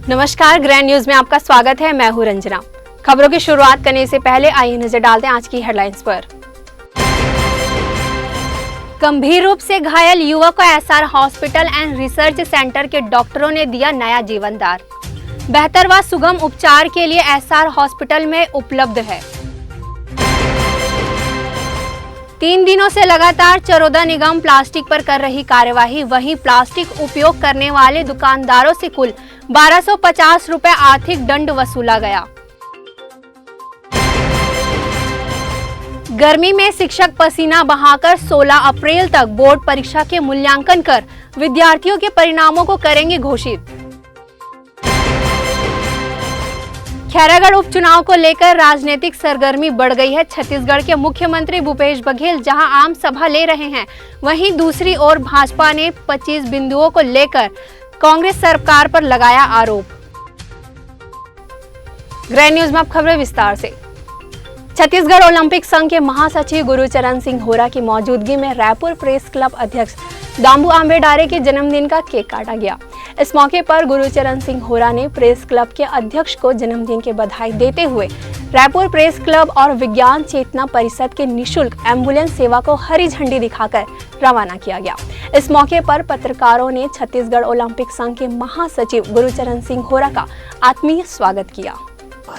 नमस्कार, grand news में आपका स्वागत है। मैं हूं रंजना। खबरों की शुरुआत करने से पहले आइए नजर डालते हैं आज की हेडलाइंस पर। गंभीर रूप से घायल युवक को SR hospital and research centre के डॉक्टरों ने दिया नया जीवनदान। बेहतर व सुगम उपचार के लिए एसआर हॉस्पिटल में उपलब्ध है। 3 दिनों से लगातार चरोदा निगम प्लास्टिक पर कर रही कार्यवाही, वहीं प्लास्टिक उपयोग करने वाले दुकानदारों से कुल 1250 रुपए आर्थिक दंड वसूला गया। गर्मी में शिक्षक पसीना बहाकर 16 अप्रैल तक बोर्ड परीक्षा के मूल्यांकन कर विद्यार्थियों के परिणामों को करेंगे घोषित। खैरागढ़ उपचुनाव को लेकर राजनीतिक सरगर्मी बढ़ गई है। छत्तीसगढ़ के मुख्यमंत्री भूपेश बघेल जहां आम सभा ले रहे हैं, वहीं दूसरी ओर भाजपा ने 25 बिंदुओं को लेकर कांग्रेस सरकार पर लगाया आरोप। ग्रैंड न्यूज में अब खबरें विस्तार से। छत्तीसगढ़ ओलंपिक संघ के महासचिव गुरुचरण सिंह होरा की मौजूदगी में रायपुर प्रेस क्लब अध्यक्ष दामू आम्बेडारे के जन्मदिन का केक काटा गया। इस मौके पर गुरुचरण सिंह होरा ने प्रेस क्लब के अध्यक्ष को जन्मदिन की बधाई देते हुए रायपुर प्रेस क्लब और विज्ञान चेतना परिषद के निःशुल्क एम्बुलेंस सेवा को हरी झंडी दिखाकर रवाना किया गया। इस मौके पर पत्रकारों ने छत्तीसगढ़ ओलंपिक संघ के महासचिव गुरुचरण सिंह होरा का आत्मीय स्वागत किया।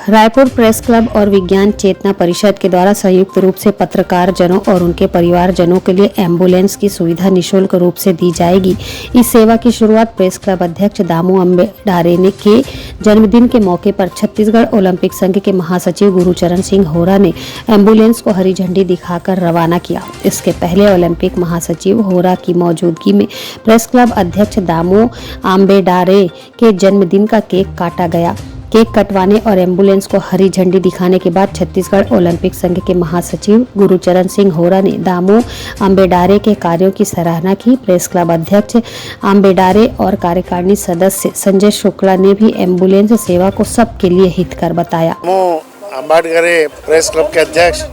रायपुर प्रेस क्लब और विज्ञान चेतना परिषद के द्वारा संयुक्त रूप से पत्रकार जनों और उनके परिवार जनों के लिए एम्बुलेंस की सुविधा निःशुल्क रूप से दी जाएगी। इस सेवा की शुरुआत प्रेस क्लब अध्यक्ष दामू आम्बेडारे ने के जन्मदिन के मौके पर छत्तीसगढ़ ओलंपिक संघ के महासचिव गुरुचरण सिंह होरा ने एम्बुलेंस को हरी झंडी दिखाकर रवाना किया। इसके पहले ओलंपिक महासचिव होरा की मौजूदगी में प्रेस क्लब अध्यक्ष दामू आम्बेडारे के जन्मदिन का केक काटा गया। केक कटवाने और एम्बुलेंस को हरी झंडी दिखाने के बाद छत्तीसगढ़ ओलंपिक संघ के महासचिव गुरुचरण सिंह होरा ने दामू आम्बेडारे के कार्यों की सराहना की। प्रेस क्लब अध्यक्ष आम्बेडारे और कार्यकारिणी सदस्य संजय शुक्ला ने भी एम्बुलेंस सेवा को सबके लिए हितकर बताया। आम्बेडकरे प्रेस क्लब के अध्यक्ष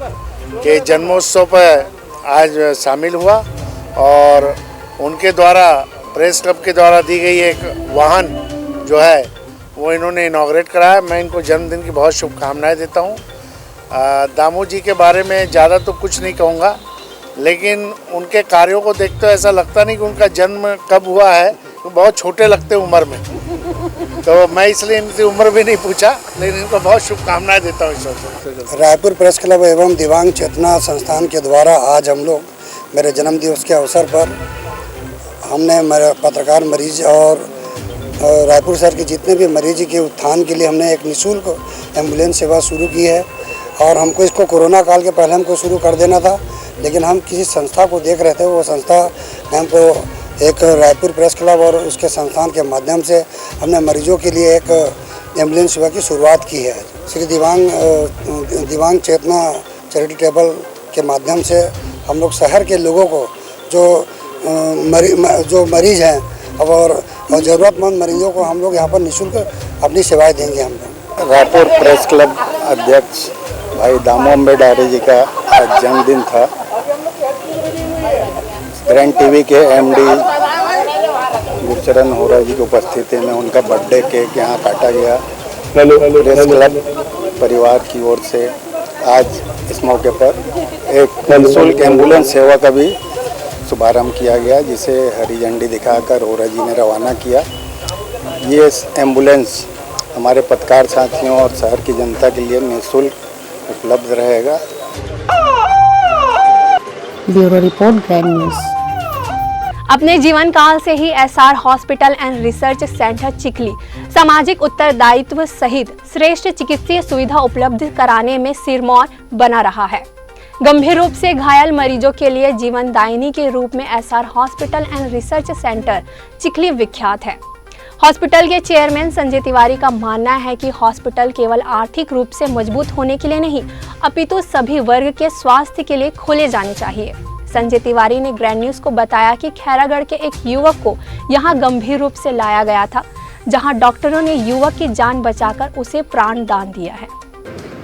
के जन्मोत्सव पर आज शामिल हुआ और उनके द्वारा प्रेस क्लब के द्वारा दी गई एक वाहन जो है वो इन्होंने इनॉग्रेट कराया। मैं इनको जन्मदिन की बहुत शुभकामनाएं देता हूं। दामू जी के बारे में ज़्यादा तो कुछ नहीं कहूँगा, लेकिन उनके कार्यों को देखते ऐसा लगता नहीं कि उनका जन्म कब हुआ है। तो बहुत छोटे लगते उम्र में, तो मैं इसलिए इनकी उम्र भी नहीं पूछा, लेकिन इनको बहुत शुभकामनाएं देता हूँ इस वक्त। रायपुर प्रेस क्लब एवं दिव्यांग चेतना संस्थान के द्वारा आज हम लोग मेरे जन्म दिवस के अवसर पर हमने मेरे पत्रकार मरीज और रायपुर शहर के जितने भी मरीज के उत्थान के लिए हमने एक निःशुल्क एम्बुलेंस सेवा शुरू की है। और हमको इसको कोरोना काल के पहले हमको शुरू कर देना था, लेकिन हम किसी संस्था को देख रहे थे। वो संस्था ने हमको एक रायपुर प्रेस क्लब और उसके संस्थान के माध्यम से हमने मरीजों के लिए एक एम्बुलेंस सेवा की शुरुआत की है। श्री दिव्यांग चेतना चैरिटेबल के माध्यम से हम लोग शहर के लोगों को जो मरीज हैं और ज़रूरतमंद मरीजों को हम लोग यहाँ पर निःशुल्क अपनी सेवाएं देंगे। हम लोग रायपुर प्रेस क्लब अध्यक्ष भाई दामू आम्बेडारे जी का आज जन्मदिन था। ग्रैंड टीवी के एमडी गुरुचरण होरा जी की उपस्थिति में उनका बर्थडे केक यहाँ काटा गया। प्रेस क्लब परिवार की ओर से आज इस मौके पर एक निःशुल्क एम्बुलेंस सेवा का भी शुभारंभ किया गया, जिसे हरी झंडी दिखाकर होरा जी ने रवाना किया। ये एम्बुलेंस हमारे पत्रकार साथियों और शहर की जनता के लिए निःशुल्क उपलब्ध रहेगा। Bureau report, grand news. अपने जीवन काल से ही SR hospital and research centre Chikhli सामाजिक उत्तरदायित्व सहित श्रेष्ठ चिकित्सीय सुविधा उपलब्ध कराने में सिरमौर बना रहा है। गंभीर रूप से घायल मरीजों के लिए जीवनदायिनी के रूप में SR hospital and research centre Chikhli विख्यात है। हॉस्पिटल के चेयरमैन संजय तिवारी का मानना है कि हॉस्पिटल केवल आर्थिक रूप से मजबूत होने के लिए नहीं, अपितु सभी वर्ग के स्वास्थ्य के लिए खोले जाने चाहिए। संजय तिवारी ने ग्रैंड न्यूज को बताया कि खैरागढ़ के एक युवक को यहां गंभीर रूप से लाया गया था, जहां डॉक्टरों ने युवक की जान बचाकर उसे प्राण दान दिया है।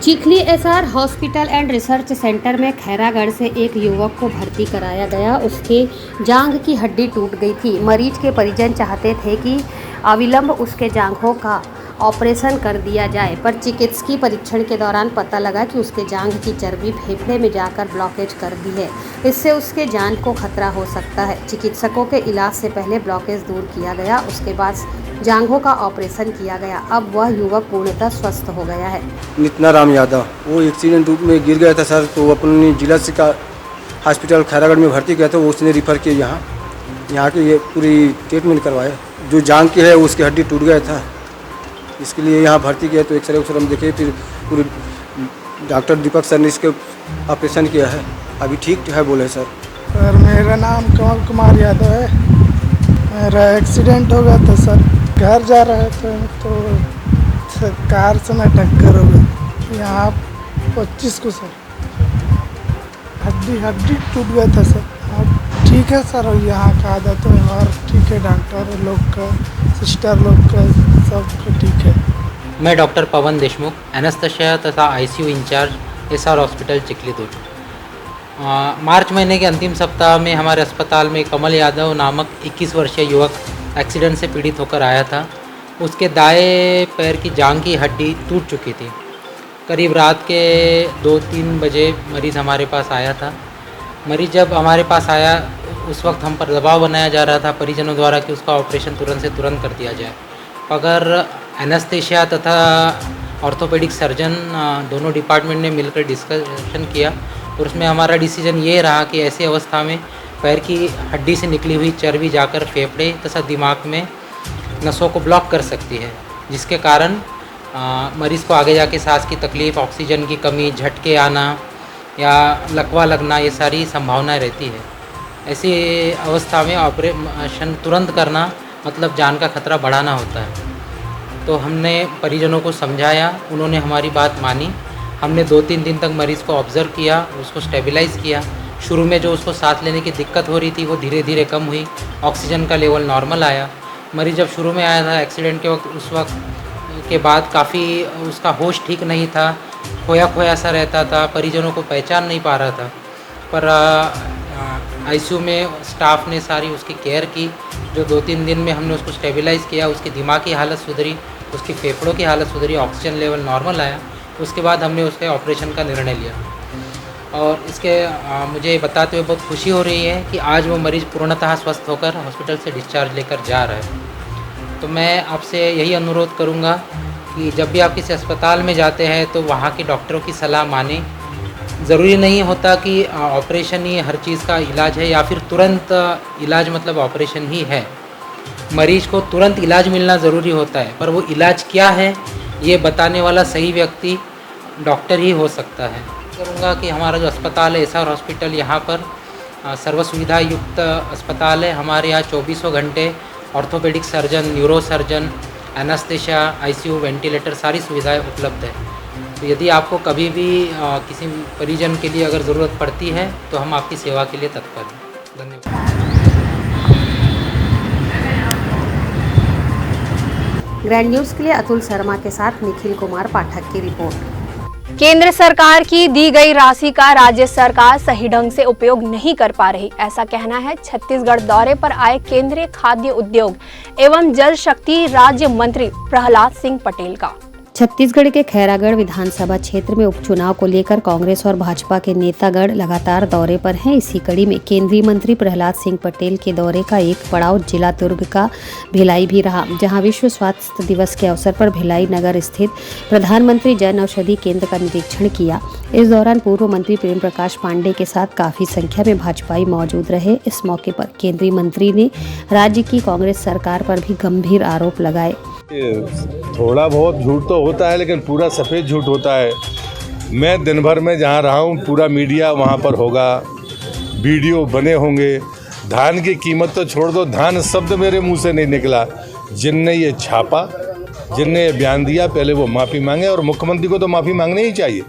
Chikhli SR hospital and research centre में खैरागढ़ से एक युवक को भर्ती कराया गया। उसके जांघ की हड्डी टूट गई थी। मरीज के परिजन चाहते थे कि अविलंब उसके जांघों का ऑपरेशन कर दिया जाए, पर चिकित्सकीय परीक्षण के दौरान पता लगा कि उसके जांघ की चर्बी फेफड़े में जाकर ब्लॉकेज कर दी है। इससे उसके जान को खतरा हो सकता है। चिकित्सकों के इलाज से पहले ब्लॉकेज दूर किया गया, उसके बाद जांघों का ऑपरेशन किया गया। अब वह युवक पूर्णतः स्वस्थ हो गया है। नितना राम यादव वो एक्सीडेंट में गिर गया था सर, तो अपनी जिला से का हॉस्पिटल खैरागढ़ में भर्ती किया था। वो उसने रिफ़र किया यहाँ के ये पूरी ट्रीटमेंट करवाए। जो जांघ की है उसकी हड्डी टूट गया था, इसके लिए यहाँ भर्ती किया। तो एक्सरे हम देखे, फिर पूरी डॉक्टर दीपक सर ने इसके ऑपरेशन किया है, अभी ठीक है बोले सर। सर मेरा नाम कमल कुमार यादव है। मेरा एक्सीडेंट हो गया था सर, घर जा रहा था तो कार से मैं टक्कर हो गई यहाँ 25 को सर, हड्डी टूट गया था सर। अब ठीक है सर, यहाँ का आदत व्यवहार ठीक है, डॉक्टर लोग का, सिस्टर लोग का, सब ठीक है। मैं डॉक्टर पवन देशमुख, एनेस्थेसिया तथा ICU incharge SR hospital Chikhli Durg. मार्च महीने के अंतिम सप्ताह में हमारे अस्पताल में कमल यादव नामक 21 वर्षीय युवक एक्सीडेंट से पीड़ित होकर आया था। उसके दाएं पैर की जांघ की हड्डी टूट चुकी थी। करीब रात के 2-3 बजे मरीज़ हमारे पास आया था। मरीज़ जब हमारे पास आया उस वक्त हम पर दबाव बनाया जा रहा था परिजनों द्वारा कि उसका ऑपरेशन तुरंत से तुरंत कर दिया जाए, मगर एनेस्थेसिया तथा ऑर्थोपेडिक सर्जन दोनों डिपार्टमेंट ने मिलकर डिस्कशन किया और उसमें हमारा डिसीजन ये रहा कि ऐसी अवस्था में पैर की हड्डी से निकली हुई चर्बी जाकर फेफड़े तथा दिमाग में नसों को ब्लॉक कर सकती है, जिसके कारण मरीज़ को आगे जाके सांस की तकलीफ़, ऑक्सीजन की कमी, झटके आना या लकवा लगना, ये सारी संभावनाएं रहती है। ऐसी अवस्था में ऑपरेशन तुरंत करना मतलब जान का खतरा बढ़ाना होता है। तो हमने परिजनों को समझाया, उन्होंने हमारी बात मानी। हमने 2-3 दिन तक मरीज़ को ऑब्ज़र्व किया, उसको स्टेबलाइज़ किया। शुरू में जो उसको सांस लेने की दिक्कत हो रही थी वो धीरे धीरे कम हुई, ऑक्सीजन का लेवल नॉर्मल आया। मरीज़ जब शुरू में आया था एक्सीडेंट के वक्त, उस वक्त के बाद काफ़ी उसका होश ठीक नहीं था, खोया खोया सा रहता था, परिजनों को पहचान नहीं पा रहा था। पर आईसीयू में स्टाफ ने सारी उसकी केयर की। जो 2-3 दिन में हमने उसको स्टेबलाइज़ किया, उसकी दिमाग की हालत सुधरी, उसकी फेफड़ों की हालत सुधरी, ऑक्सीजन लेवल नॉर्मल आया। उसके बाद हमने उसके ऑपरेशन का निर्णय लिया और इसके मुझे बताते हुए बहुत खुशी हो रही है कि आज वो मरीज़ पूर्णतः स्वस्थ होकर हॉस्पिटल से डिस्चार्ज लेकर जा रहा है। तो मैं आपसे यही अनुरोध करूँगा कि जब भी आप किसी अस्पताल में जाते हैं तो वहाँ के डॉक्टरों की सलाह मानें। ज़रूरी नहीं होता कि ऑपरेशन ही हर चीज़ का इलाज है या फिर तुरंत इलाज मतलब ऑपरेशन ही है। मरीज़ को तुरंत इलाज मिलना ज़रूरी होता है, पर वो इलाज क्या है ये बताने वाला सही व्यक्ति डॉक्टर ही हो सकता है। करूँगा कि हमारा जो अस्पताल है एसआर हॉस्पिटल, यहाँ पर सर्व सुविधा युक्त अस्पताल है। हमारे यहाँ 24 घंटे orthopaedic surgeon, neuro surgeon, anaesthesia, ICU, ventilator सारी सुविधाएं उपलब्ध है। तो यदि आपको कभी भी किसी परिजन के लिए अगर ज़रूरत पड़ती है तो हम आपकी सेवा के लिए तत्पर हैं। धन्यवाद। ग्रैंड न्यूज़ के लिए अतुल शर्मा के साथ निखिल कुमार पाठक की रिपोर्ट। केंद्र सरकार की दी गई राशि का राज्य सरकार सही ढंग से उपयोग नहीं कर पा रही, ऐसा कहना है छत्तीसगढ़ दौरे पर आए केंद्रीय खाद्य उद्योग एवं जल शक्ति राज्य मंत्री प्रहलाद सिंह पटेल का। छत्तीसगढ़ के खैरागढ़ विधानसभा क्षेत्र में उपचुनाव को लेकर कांग्रेस और भाजपा के नेतागण लगातार दौरे पर हैं। इसी कड़ी में केंद्रीय मंत्री प्रहलाद सिंह पटेल के दौरे का एक पड़ाव जिला दुर्ग का भिलाई भी रहा, जहां विश्व स्वास्थ्य दिवस के अवसर पर भिलाई नगर स्थित प्रधानमंत्री जन औषधि केंद्र का निरीक्षण किया। इस दौरान पूर्व मंत्री प्रेम प्रकाश पांडे के साथ काफी संख्या में भाजपाई मौजूद रहे। इस मौके पर केंद्रीय मंत्री ने राज्य की कांग्रेस सरकार पर भी गंभीर आरोप लगाए। थोड़ा बहुत झूठ तो होता है, लेकिन पूरा सफ़ेद झूठ होता है। मैं दिन भर में जहाँ रहा हूँ पूरा मीडिया वहाँ पर होगा, वीडियो बने होंगे। धान की कीमत तो छोड़ दो, धान शब्द मेरे मुंह से नहीं निकला। जिनने ये छापा, जिनने ये बयान दिया, पहले वो माफ़ी मांगे और मुख्यमंत्री को तो माफ़ी मांगनी ही चाहिए।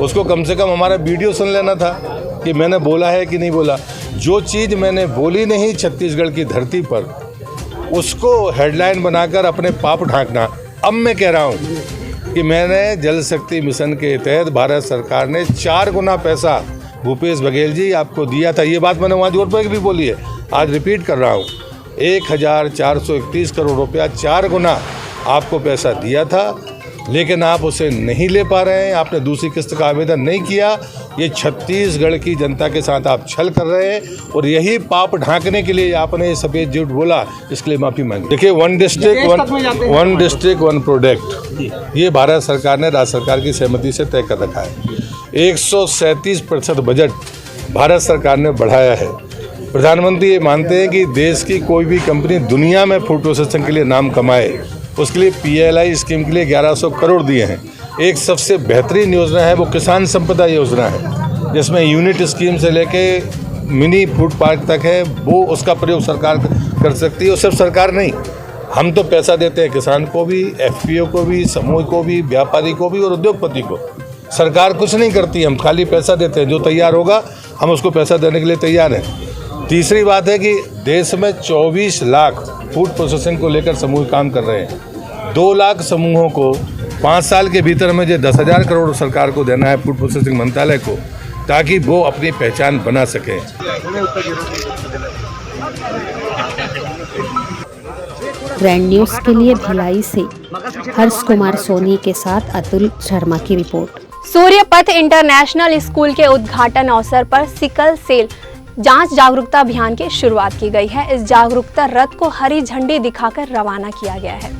उसको कम से कम हमारा वीडियो सुन लेना था कि मैंने बोला है कि नहीं बोला। जो चीज़ मैंने बोली नहीं छत्तीसगढ़ की धरती पर, उसको हेडलाइन बनाकर अपने पाप ढांकना। अब मैं कह रहा हूँ कि मैंने जल शक्ति मिशन के तहत भारत सरकार ने 4 गुना पैसा भूपेश बघेल जी आपको दिया था। ये बात मैंने वहाँ जोर पर भी बोली है, आज रिपीट कर रहा हूँ। 1431 करोड़ रुपया 4 गुना आपको पैसा दिया था लेकिन आप उसे नहीं ले पा रहे हैं, आपने दूसरी किस्त का आवेदन नहीं किया। ये छत्तीसगढ़ की जनता के साथ आप छल कर रहे हैं और यही पाप ढांकने के लिए आपने ये सफ़ेद झूठ बोला, इसके लिए माफ़ी मांगी। देखिए, वन डिस्ट्रिक्ट वन प्रोडक्ट ये भारत सरकार ने राज्य सरकार की सहमति से तय कर रखा है। 137% बजट भारत सरकार ने बढ़ाया है। प्रधानमंत्री ये मानते हैं कि देश की कोई भी कंपनी दुनिया में फूड प्रोसेसिंग के लिए नाम कमाए, उसके लिए PLI स्कीम के लिए 1100 करोड़ दिए हैं। एक सबसे बेहतरीन योजना है वो किसान संपदा योजना है, जिसमें यूनिट स्कीम से लेके मिनी फूड पार्क तक है, वो उसका प्रयोग सरकार कर सकती है। और सिर्फ सरकार नहीं, हम तो पैसा देते हैं किसान को भी, FPO को भी, समूह को भी, व्यापारी को भी और उद्योगपति को। सरकार कुछ नहीं करती, हम खाली पैसा देते हैं। जो तैयार होगा हम उसको पैसा देने के लिए तैयार हैं। तीसरी बात है कि देश में 24 लाख फूड प्रोसेसिंग को लेकर समूह काम कर रहे हैं। 2 लाख समूहों को 5 साल के भीतर में जो 10,000 करोड़ सरकार को देना है फूड प्रोसेसिंग मंत्रालय को, ताकि वो अपनी पहचान बना सकें। ग्रैंड न्यूज़ के लिए भिलाई से हर्ष कुमार सोनी के साथ अतुल शर्मा की रिपोर्ट। सूर्यपथ इंटरनेशनल स्कूल के उद्घाटन अवसर पर सिकल सेल जांच जागरूकता अभियान की शुरुआत की गई है। इस जागरूकता रथ को हरी झंडी दिखाकर रवाना किया गया है।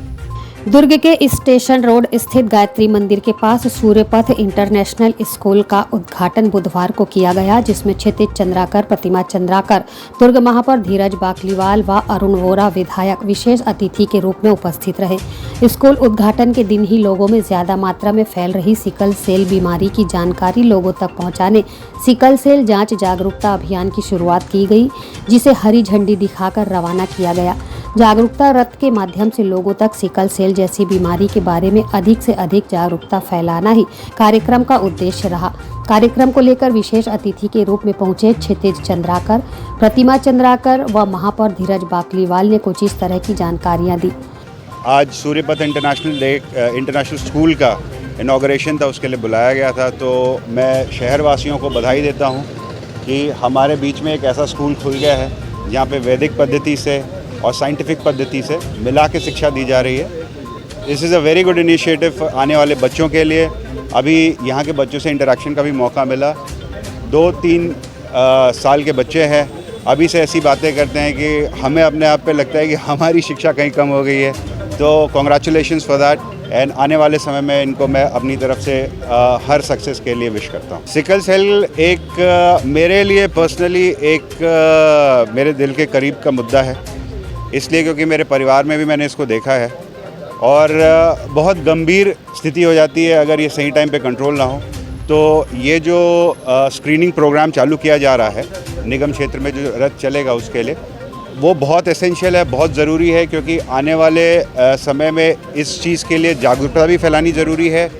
दुर्ग के स्टेशन रोड स्थित गायत्री मंदिर के पास सूर्यपथ इंटरनेशनल स्कूल का उद्घाटन बुधवार को किया गया, जिसमें क्षितिज चंद्राकर, प्रतिमा चंद्राकर, दुर्ग महापौर धीरज बाकलीवाल व अरुण वोरा विधायक विशेष अतिथि के रूप में उपस्थित रहे। स्कूल उद्घाटन के दिन ही लोगों में ज्यादा मात्रा में फैल रही सिकल सेल बीमारी की जानकारी लोगों तक पहुंचाने सिकल सेल जांच जागरूकता अभियान की शुरुआत की गई, जिसे हरी झंडी दिखाकर रवाना किया गया। जागरूकता रथ के माध्यम से लोगों तक सिकल सेल जैसी बीमारी के बारे में अधिक से अधिक जागरूकता फैलाना ही कार्यक्रम का उद्देश्य रहा। कार्यक्रम को लेकर विशेष अतिथि के रूप में पहुंचे क्षितिज चंद्राकर, प्रतिमा चंद्राकर व महापौर धीरज बाकलीवाल ने कुछ इस तरह की जानकारियां दी। आज सूर्यपथ इंटरनेशनल स्कूल का इनॉग्रेशन था, उसके लिए बुलाया गया था। तो मैं शहर वासियों को बधाई देता हूँ कि हमारे बीच में एक ऐसा स्कूल खुल गया है जहाँ पे वैदिक पद्धति से और साइंटिफिक पद्धति से मिला के शिक्षा दी जा रही है। This is a very good initiative आने वाले बच्चों के लिए। अभी यहाँ के बच्चों से इंटरेक्शन का भी मौका मिला। 2-3 साल के बच्चे हैं, अभी से ऐसी बातें करते हैं कि हमें अपने आप पे लगता है कि हमारी शिक्षा कहीं कम हो गई है। तो कॉन्ग्रेचुलेशंस फॉर दैट, एंड आने वाले समय में इनको मैं अपनी तरफ से हर सक्सेस के लिए विश करता हूँ। सिकल सेल एक मेरे लिए पर्सनली एक मेरे दिल के करीब का मुद्दा है, इसलिए क्योंकि मेरे परिवार में भी मैंने इसको देखा है और बहुत गंभीर स्थिति हो जाती है अगर ये सही टाइम पे कंट्रोल ना हो। तो ये जो स्क्रीनिंग प्रोग्राम चालू किया जा रहा है निगम क्षेत्र में, जो रथ चलेगा उसके लिए, वो बहुत एसेंशियल है, बहुत ज़रूरी है, क्योंकि आने वाले समय में इस चीज़ के लिए जागरूकता भी फैलानी ज़रूरी है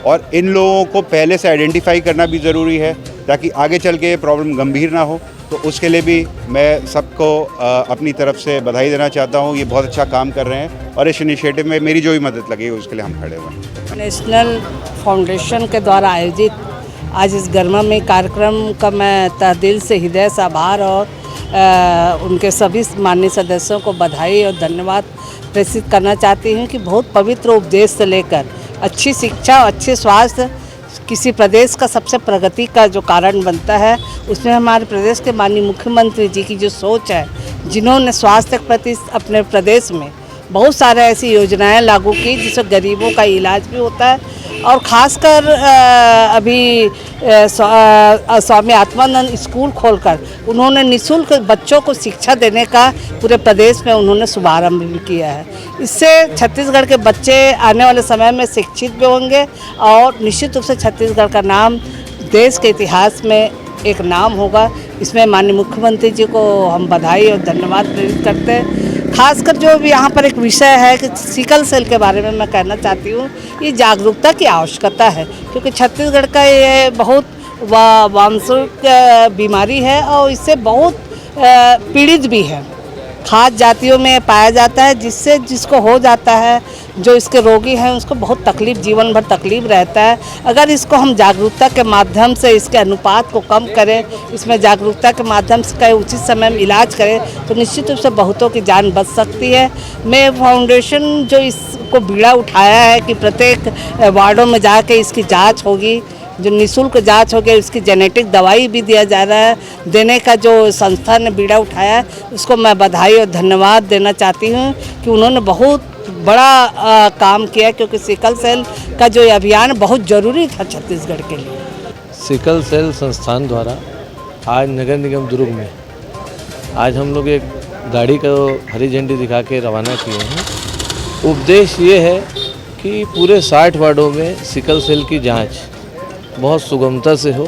और इन लोगों को पहले से आइडेंटिफाई करना भी ज़रूरी है ताकि आगे चल के ये प्रॉब्लम गंभीर ना हो। तो उसके लिए भी मैं सबको अपनी तरफ से बधाई देना चाहता हूँ। ये बहुत अच्छा काम कर रहे हैं और इस इनिशिएटिव में मेरी जो भी मदद लगी उसके लिए हम खड़े हुए हैं। नेशनल फाउंडेशन के द्वारा आयोजित आज इस गर्मा में कार्यक्रम का मैं तहे दिल से हृदय से आभार और उनके सभी माननीय सदस्यों को बधाई और धन्यवाद प्रेषित करना चाहती हूँ कि बहुत पवित्र उपदेश से लेकर अच्छी शिक्षा और अच्छे स्वास्थ्य किसी प्रदेश का सबसे प्रगति का जो कारण बनता है, उसमें हमारे प्रदेश के माननीय मुख्यमंत्री जी की जो सोच है, जिन्होंने स्वास्थ्य के प्रति अपने प्रदेश में बहुत सारे ऐसी योजनाएं लागू की जिससे गरीबों का इलाज भी होता है। और ख़ासकर अभी स्वामी आत्मानंद स्कूल खोलकर उन्होंने निःशुल्क बच्चों को शिक्षा देने का पूरे प्रदेश में उन्होंने शुभारंभ भी किया है। इससे छत्तीसगढ़ के बच्चे आने वाले समय में शिक्षित भी होंगे और निश्चित रूप से छत्तीसगढ़ का नाम देश के इतिहास में एक नाम होगा। इसमें माननीय मुख्यमंत्री जी को हम बधाई और धन्यवाद प्रेरित करते हैं। खासकर जो भी यहाँ पर एक विषय है कि सिकल सेल के बारे में मैं कहना चाहती हूँ, ये जागरूकता की आवश्यकता है, क्योंकि छत्तीसगढ़ का ये बहुत वांछित बीमारी है और इससे बहुत पीड़ित भी है। खास जातियों में पाया जाता है, जिससे जिसको हो जाता है, जो इसके रोगी हैं उसको बहुत तकलीफ, जीवन भर तकलीफ रहता है। अगर इसको हम जागरूकता के माध्यम से इसके अनुपात को कम करें, इसमें जागरूकता के माध्यम से उचित समय में इलाज करें, तो निश्चित रूप से बहुतों की जान बच सकती है। मैं फाउंडेशन जो इसको बीड़ा उठाया है कि प्रत्येक वार्डों में जाके इसकी जाँच होगी, जो निःशुल्क जांच हो गई, उसकी जेनेटिक दवाई भी दिया जा रहा है, देने का जो संस्था ने बीड़ा उठाया है उसको मैं बधाई और धन्यवाद देना चाहती हूँ कि उन्होंने बहुत बड़ा काम किया, क्योंकि सिकल सेल का जो अभियान बहुत ज़रूरी था छत्तीसगढ़ के लिए। सिकल सेल संस्थान द्वारा आज नगर निगम दुर्ग में आज हम लोग एक गाड़ी को हरी झंडी दिखा के रवाना किए हैं। उद्देश्य ये है कि पूरे 60 वार्डों में सिकल सेल की जांच बहुत सुगमता से हो,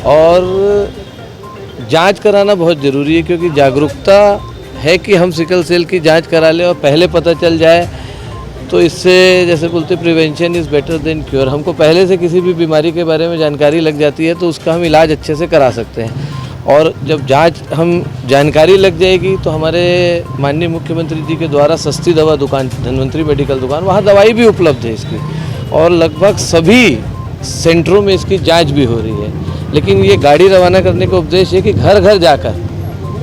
और जांच कराना बहुत ज़रूरी है, क्योंकि जागरूकता है कि हम सिकल सेल की जांच करा लें और पहले पता चल जाए, तो इससे जैसे बोलते prevention is better than cure. हमको पहले से किसी भी बीमारी के बारे में जानकारी लग जाती है तो उसका हम इलाज अच्छे से करा सकते हैं, और जब जांच हम जानकारी लग जाएगी तो हमारे माननीय मुख्यमंत्री जी के द्वारा सस्ती दवा दुकान, धन्वंतरी मेडिकल दुकान, वहाँ दवाई भी उपलब्ध है इसकी, और लगभग सभी सेंटरों में इसकी जांच भी हो रही है। लेकिन ये गाड़ी रवाना करने का उद्देश्य है कि घर घर जाकर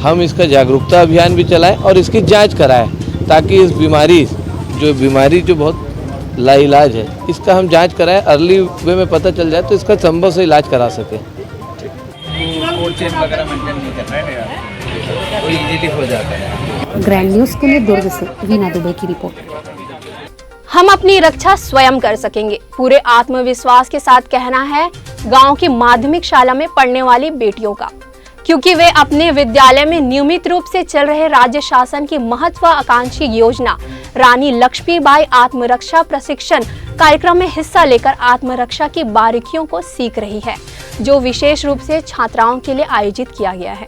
हम इसका जागरूकता अभियान भी चलाएं और इसकी जांच कराएं, ताकि इस बीमारी जो बहुत लाइलाज है, इसका हम जांच कराएं, अर्ली वे में पता चल जाए तो इसका संभव से इलाज करा सकें। ग्रैंड न्यूज के लिए दुर्ग से वीना दुबे की रिपोर्ट। हम अपनी रक्षा स्वयं कर सकेंगे, पूरे आत्मविश्वास के साथ कहना है गांव की माध्यमिक शाला में पढ़ने वाली बेटियों का, क्योंकि वे अपने विद्यालय में नियमित रूप से चल रहे राज्य शासन की महत्वाकांक्षी योजना रानी लक्ष्मीबाई आत्मरक्षा प्रशिक्षण कार्यक्रम में हिस्सा लेकर आत्मरक्षा की बारीकियों को सीख रही है, जो विशेष रूप से छात्राओं के लिए आयोजित किया गया है।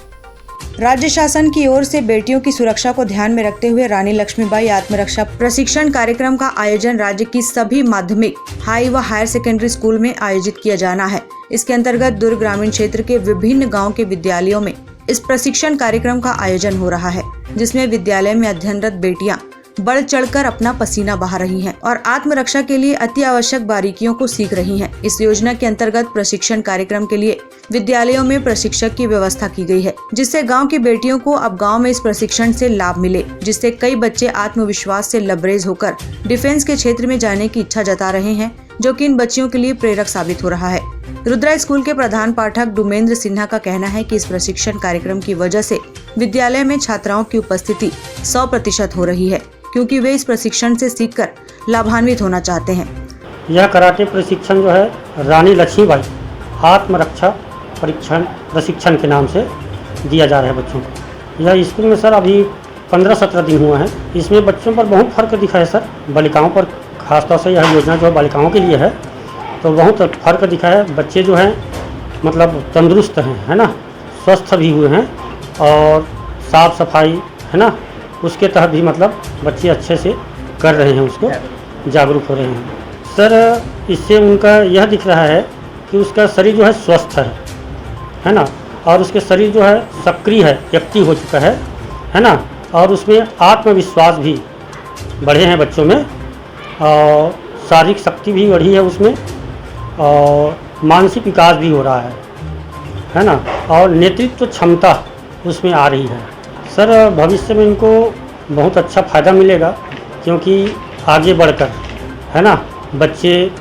राज्य शासन की ओर से बेटियों की सुरक्षा को ध्यान में रखते हुए रानी लक्ष्मीबाई आत्मरक्षा प्रशिक्षण कार्यक्रम का आयोजन राज्य की सभी माध्यमिक, हाई व हायर सेकेंडरी स्कूल में आयोजित किया जाना है। इसके अंतर्गत दुर्ग ग्रामीण क्षेत्र के विभिन्न गांव के विद्यालयों में इस प्रशिक्षण कार्यक्रम का आयोजन हो रहा है, जिसमें विद्यालय में अध्ययनरत बेटियां बढ़ चढ़कर अपना पसीना बहा रही हैं और आत्मरक्षा के लिए अति आवश्यक बारीकियों को सीख रही हैं। इस योजना के अंतर्गत प्रशिक्षण कार्यक्रम के लिए विद्यालयों में प्रशिक्षक की व्यवस्था की गई है, जिससे गांव की बेटियों को अब गांव में इस प्रशिक्षण से लाभ मिले, जिससे कई बच्चे आत्मविश्वास से लबरेज होकर डिफेंस के क्षेत्र में जाने की इच्छा जता रहे हैं, जो कि इन बच्चियों के लिए प्रेरक साबित हो रहा है। रुद्रा स्कूल के प्रधान पाठक डुमेंद्र सिन्हा का कहना है कि इस प्रशिक्षण कार्यक्रम की वजह से विद्यालय में छात्राओं की उपस्थिति 100% हो रही है, क्योंकि वे इस प्रशिक्षण से सीखकर लाभान्वित होना चाहते हैं। यह कराटे प्रशिक्षण जो है रानी लक्ष्मीबाई आत्मरक्षा प्रशिक्षण के नाम से दिया जा रहा है बच्चों को। यह स्कूल में सर अभी 15-17 दिन हुआ है। इसमें बच्चों पर बहुत फर्क दिखा है सर, बालिकाओं पर खासतौर से यह योजना जो बालिकाओं के लिए है तो बहुत फर्क दिखा है। बच्चे जो हैं मतलब तंदुरुस्त हैं, है ना, स्वस्थ भी हुए हैं और साफ सफाई, है ना, उसके तहत भी मतलब बच्चे अच्छे से कर रहे हैं, उसको जागरूक हो रहे हैं। सर इससे उनका यह दिख रहा है कि उसका शरीर जो है स्वस्थ है ना, और उसके शरीर जो है सक्रिय है, एक्टिव हो चुका है ना, और उसमें आत्मविश्वास भी बढ़े हैं बच्चों में, और शारीरिक शक्ति भी बढ़ी है उसमें, और मानसिक विकास भी हो रहा है ना, और नेतृत्व क्षमता उसमें आ रही है। सर भविष्य में इनको बहुत अच्छा फ़ायदा मिलेगा, क्योंकि आगे बढ़कर, है ना, बच्चे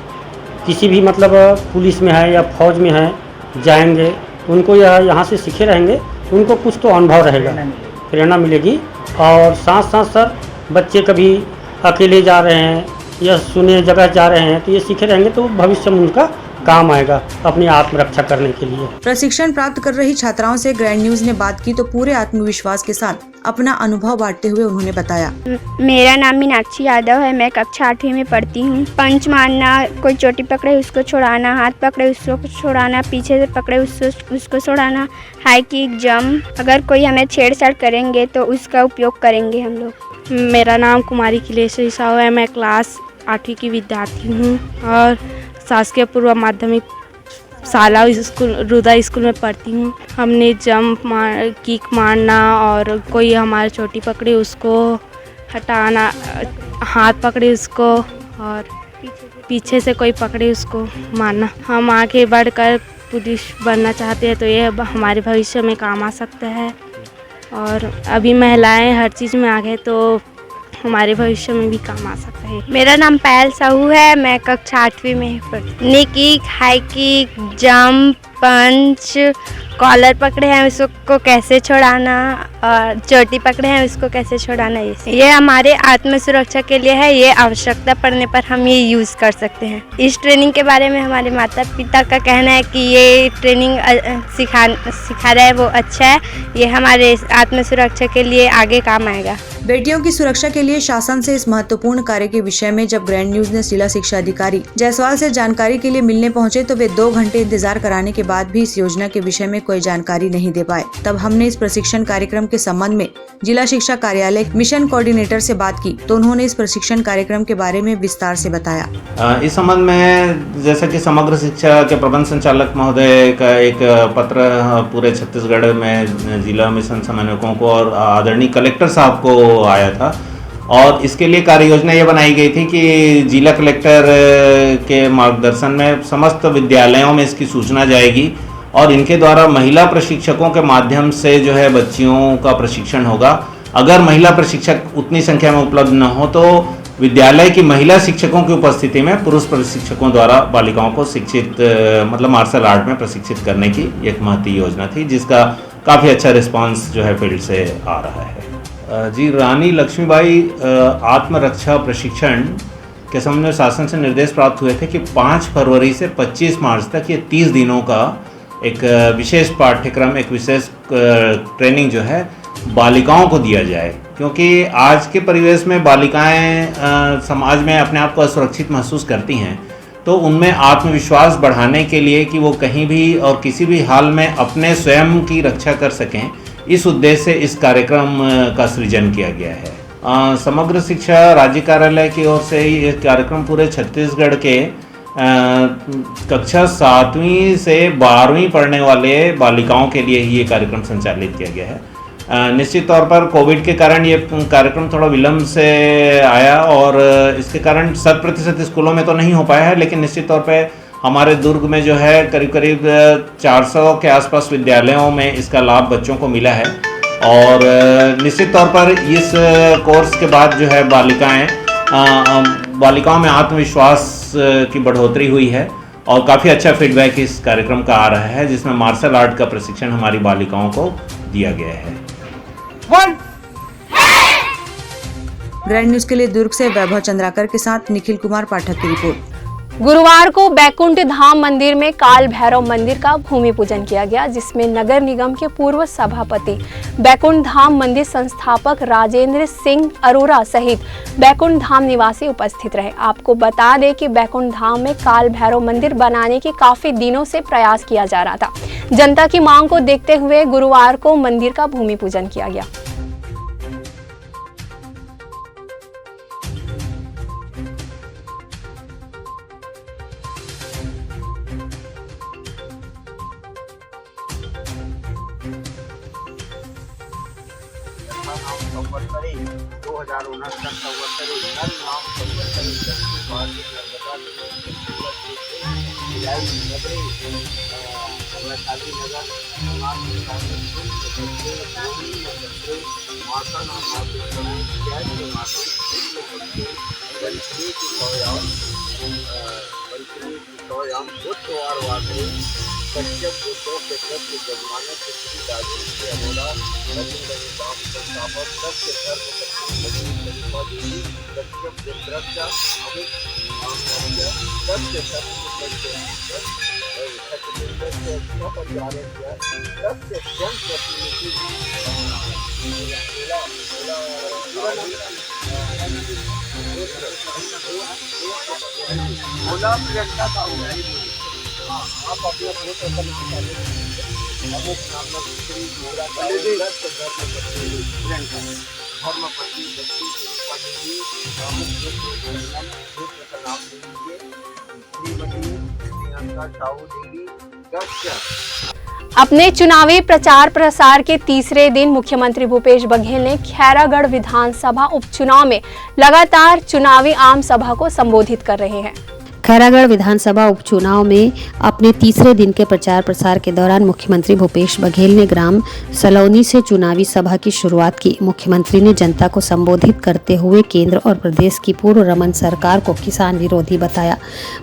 किसी भी मतलब पुलिस में है या फौज में है जाएंगे, उनको यह यहाँ से सीखे रहेंगे, उनको कुछ तो अनुभव रहेगा, प्रेरणा मिलेगी। और साथ साथ सर बच्चे कभी अकेले जा रहे हैं या सुने जगह जा रहे हैं तो ये सीखे रहेंगे, तो भविष्य में उनका काम आएगा अपनी आत्मरक्षा करने के लिए। प्रशिक्षण प्राप्त कर रही छात्राओं से ग्रैंड न्यूज ने बात की तो पूरे आत्मविश्वास के साथ अपना अनुभव बांटते हुए उन्होंने बताया, मेरा नाम मीनाक्षी यादव है, मैं कक्षा 8वीं में पढ़ती हूँ। पंच मारना, कोई चोटी पकड़े उसको छोड़ाना, हाथ पकड़े उसको छोड़ाना, पीछे से पकड़े उसको छोड़ाना, हाई किक, जंप, अगर कोई हमें छेड़छाड़ करेंगे तो उसका उपयोग करेंगे हम लोग। मेरा नाम कुमारी खिलेश्वरी साहू है, मैं क्लास 8वीं की विद्यार्थी हूँ और शासकीय पूर्व माध्यमिक शाला स्कूल रुदा स्कूल में पढ़ती हूँ। हमने जंप किक मारना और कोई हमारी चोटी पकड़े उसको हटाना, हाथ पकड़े उसको और पीछे से कोई पकड़े उसको मारना। हम आगे बढ़कर पुलिस बनना चाहते हैं तो ये हमारे भविष्य में काम आ सकता है। और अभी महिलाएं हर चीज़ में आगे तो हमारे भविष्य में भी काम आ सकता है। मेरा नाम पायल साहू है, मैं कक्षा 8वीं में पढ़ती हूँ। नी किक, हाई किक, जंप, पंच, कॉलर पकड़े हैं उसको कैसे छुड़ाना और चोटी पकड़े हैं उसको कैसे छुड़ाना, ये हमारे आत्म सुरक्षा के लिए है। ये आवश्यकता पड़ने पर हम ये यूज़ कर सकते हैं। इस ट्रेनिंग के बारे में हमारे माता पिता का कहना है कि ये ट्रेनिंग सिखा रहा है वो अच्छा है, ये हमारे आत्म सुरक्षा के लिए आगे काम आएगा। बेटियों की सुरक्षा के लिए शासन से इस महत्वपूर्ण कार्य के विषय में जब ग्रैंड न्यूज ने जिला शिक्षा अधिकारी जायसवाल से जानकारी के लिए मिलने पहुंचे तो वे 2 घंटे इंतजार कराने के बाद भी इस योजना के विषय में कोई जानकारी नहीं दे पाए। तब हमने इस प्रशिक्षण कार्यक्रम के संबंध में जिला शिक्षा कार्यालय मिशन कोऑर्डिनेटर से बात की तो उन्होंने इस प्रशिक्षण कार्यक्रम के बारे में विस्तार से बताया। इस संबंध में जैसा कि समग्र शिक्षा के प्रबंध संचालक महोदय का एक पत्र पूरे छत्तीसगढ़ में जिला मिशन समन्वयकों को और आदरणीय कलेक्टर साहब को आया था और इसके लिए कार्य योजना ये बनाई गई थी कि जिला कलेक्टर के मार्गदर्शन में समस्त विद्यालयों में इसकी सूचना जाएगी और इनके द्वारा महिला प्रशिक्षकों के माध्यम से जो है बच्चियों का प्रशिक्षण होगा। अगर महिला प्रशिक्षक उतनी संख्या में उपलब्ध न हो तो विद्यालय की महिला शिक्षकों की उपस्थिति में पुरुष प्रशिक्षकों द्वारा बालिकाओं को शिक्षित मतलब मार्शल आर्ट में प्रशिक्षित करने की एक महती योजना थी, जिसका काफ़ी अच्छा रिस्पांस जो है फील्ड से आ रहा है। जी, रानी लक्ष्मीबाई आत्मरक्षा प्रशिक्षण के संबंध में शासन से निर्देश प्राप्त हुए थे कि 5 फरवरी से 25 मार्च तक ये 30 दिनों का एक विशेष पाठ्यक्रम, एक विशेष ट्रेनिंग जो है बालिकाओं को दिया जाए, क्योंकि आज के परिवेश में बालिकाएं समाज में अपने आप को असुरक्षित महसूस करती हैं, तो उनमें आत्मविश्वास बढ़ाने के लिए कि वो कहीं भी और किसी भी हाल में अपने स्वयं की रक्षा कर सकें, इस उद्देश्य से इस कार्यक्रम का सृजन किया गया है। समग्र शिक्षा राज्य कार्यालय की ओर से ये कार्यक्रम पूरे छत्तीसगढ़ के कक्षा 7वीं से 12वीं पढ़ने वाले बालिकाओं के लिए ही ये कार्यक्रम संचालित किया गया है। निश्चित तौर पर कोविड के कारण ये कार्यक्रम थोड़ा विलम्ब से आया और इसके कारण 100% स्कूलों में तो नहीं हो पाया है, लेकिन निश्चित तौर पर हमारे दुर्ग में जो है करीब 400 के आसपास विद्यालयों में इसका लाभ बच्चों को मिला है और निश्चित तौर पर इस कोर्स के बाद जो है बालिकाओं में आत्मविश्वास की बढ़ोतरी हुई है और काफ़ी अच्छा फीडबैक इस कार्यक्रम का आ रहा है, जिसमें मार्शल आर्ट का प्रशिक्षण हमारी बालिकाओं को दिया गया है। ग्रैंड न्यूज के लिए दुर्ग से वैभव चंद्राकर के साथ निखिल कुमार पाठक की रिपोर्ट। गुरुवार को बैकुंठ धाम मंदिर में काल भैरव मंदिर का भूमि पूजन किया गया, जिसमें नगर निगम के पूर्व सभापति, बैकुंठ धाम मंदिर संस्थापक राजेंद्र सिंह अरोरा सहित बैकुंठ धाम निवासी उपस्थित रहे। आपको बता दें कि बैकुंठ धाम में काल भैरव मंदिर बनाने के काफी दिनों से प्रयास किया जा रहा था। जनता की मांग को देखते हुए गुरुवार को मंदिर का भूमि पूजन किया गया। साहू देवी अपने चुनावी प्रचार प्रसार के तीसरे दिन मुख्यमंत्री भूपेश बघेल ने खैरागढ़ विधानसभा उपचुनाव में लगातार चुनावी आम सभा को संबोधित कर रहे हैं। खैरागढ़ विधानसभा उपचुनाव में अपने तीसरे दिन के प्रचार प्रसार के दौरान मुख्यमंत्री भूपेश बघेल ने ग्राम सलौनी से चुनावी सभा की शुरुआत की। मुख्यमंत्री ने जनता को संबोधित करते हुए केंद्र और प्रदेश की पूर्व रमन सरकार को किसान विरोधी बताया।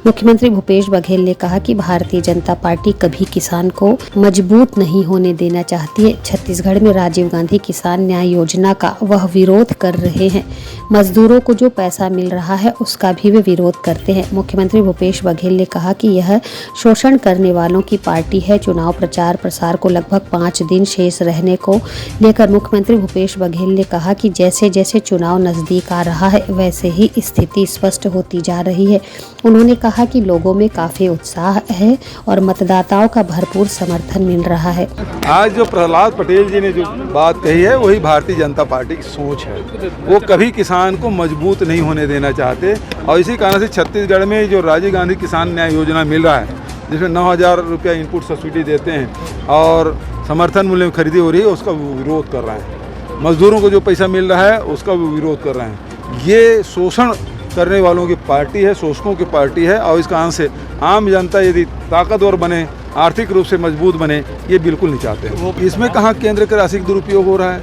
मुख्यमंत्री भूपेश बघेल ने कहा कि भारतीय जनता पार्टी कभी किसान को मजबूत नहीं होने देना चाहती है। छत्तीसगढ़ में राजीव गांधी किसान न्याय योजना का वह विरोध कर रहे हैं। मजदूरों को जो पैसा मिल रहा है उसका भी वे विरोध करते हैं। मुख्यमंत्री भूपेश बघेल ने कहा कि यह शोषण करने वालों की पार्टी है। चुनाव प्रचार प्रसार को लगभग 5 दिन शेष रहने को लेकर मुख्यमंत्री भूपेश बघेल ने कहा कि जैसे जैसे चुनाव नजदीक आ रहा है वैसे ही स्थिति स्पष्ट होती जा रही है। उन्होंने कहा कि लोगों में काफी उत्साह है और मतदाताओं का भरपूर समर्थन मिल रहा है। आज जो प्रहलाद पटेल जी ने जो बात कही है वही भारतीय जनता पार्टी की सोच है। वो कभी किसान को मजबूत नहीं होने देना चाहते और इसी कारण से छत्तीसगढ़ में जो राजीव गांधी किसान न्याय योजना मिल रहा है, जिसमें 9,000 रुपया इनपुट सब्सिडी देते हैं और समर्थन मूल्य में खरीदी हो रही है, उसका वो विरोध कर रहे हैं। मजदूरों को जो पैसा मिल रहा है उसका वो विरोध कर रहे हैं। ये शोषण करने वालों की पार्टी है, शोषकों की पार्टी है और इस कारण से आम जनता यदि ताकतवर बने, आर्थिक रूप से मजबूत बने, ये बिल्कुल नहीं चाहते हैं। इसमें कहाँ केंद्र का राशि दुरुपयोग हो रहा है?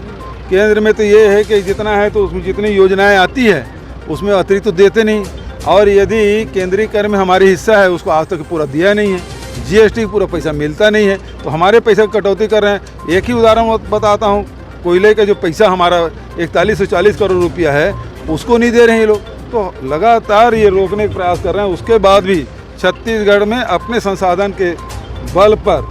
केंद्र में तो ये है कि जितना है तो उसमें जितनी योजनाएँ आती है उसमें अतिरिक्त तो देते नहीं, और यदि केंद्रीय कर में हमारी हिस्सा है उसको आज तक पूरा दिया नहीं है। जीएसटी पूरा पैसा मिलता नहीं है तो हमारे पैसे की कटौती कर रहे हैं। एक ही उदाहरण बताता हूँ, कोयले का जो पैसा हमारा 4140 करोड़ रुपया है उसको नहीं दे रहे हैं ये लोग। तो लगातार ये रोकने का प्रयास कर रहे हैं। उसके बाद भी छत्तीसगढ़ में अपने संसाधन के बल पर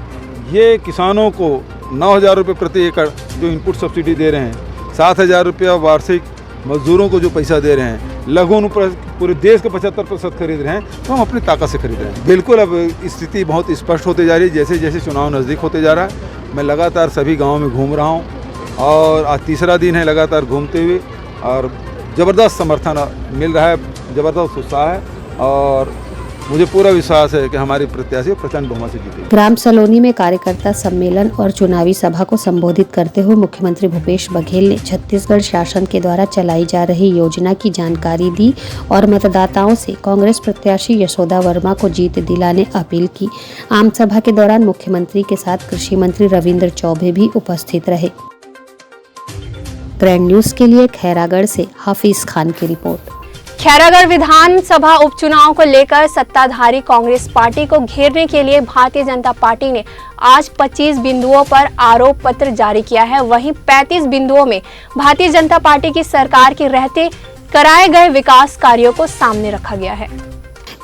ये किसानों को 9,000 रुपये प्रति एकड़ जो इनपुट सब्सिडी दे रहे हैं, 7,000 रुपया वार्षिक मजदूरों को जो पैसा दे रहे हैं, लघु अनुप्रस्थ पूरे देश के 75% खरीद रहे हैं, तो हम अपनी ताकत से खरीद रहे हैं। बिल्कुल अब स्थिति बहुत स्पष्ट होती जा रही है जैसे जैसे चुनाव नज़दीक होते जा रहा है। मैं लगातार सभी गाँव में घूम रहा हूँ और आज तीसरा दिन है लगातार घूमते हुए और ज़बरदस्त समर्थन मिल रहा है, ज़बरदस्त उत्साह है और मुझे पूरा विश्वास है कि हमारी प्रत्याशी प्रचंड बहुमत से जीतेगी। ग्राम सलोनी में कार्यकर्ता सम्मेलन और चुनावी सभा को संबोधित करते हुए मुख्यमंत्री भूपेश बघेल ने छत्तीसगढ़ शासन के द्वारा चलाई जा रही योजना की जानकारी दी और मतदाताओं से कांग्रेस प्रत्याशी यशोदा वर्मा को जीत दिलाने अपील की। आम सभा के दौरान मुख्यमंत्री के साथ कृषि मंत्री रविंद्र चौबे भी उपस्थित रहे। ग्रैंड न्यूज के लिए खैरागढ़ से हाफिज खान की रिपोर्ट। खैरागढ़ विधानसभा उपचुनाव को लेकर सत्ताधारी कांग्रेस पार्टी को घेरने के लिए भारतीय जनता पार्टी ने आज 25 बिंदुओं पर आरोप पत्र जारी किया है। वहीं 35 बिंदुओं में भारतीय जनता पार्टी की सरकार के रहते कराए गए विकास कार्यों को सामने रखा गया है।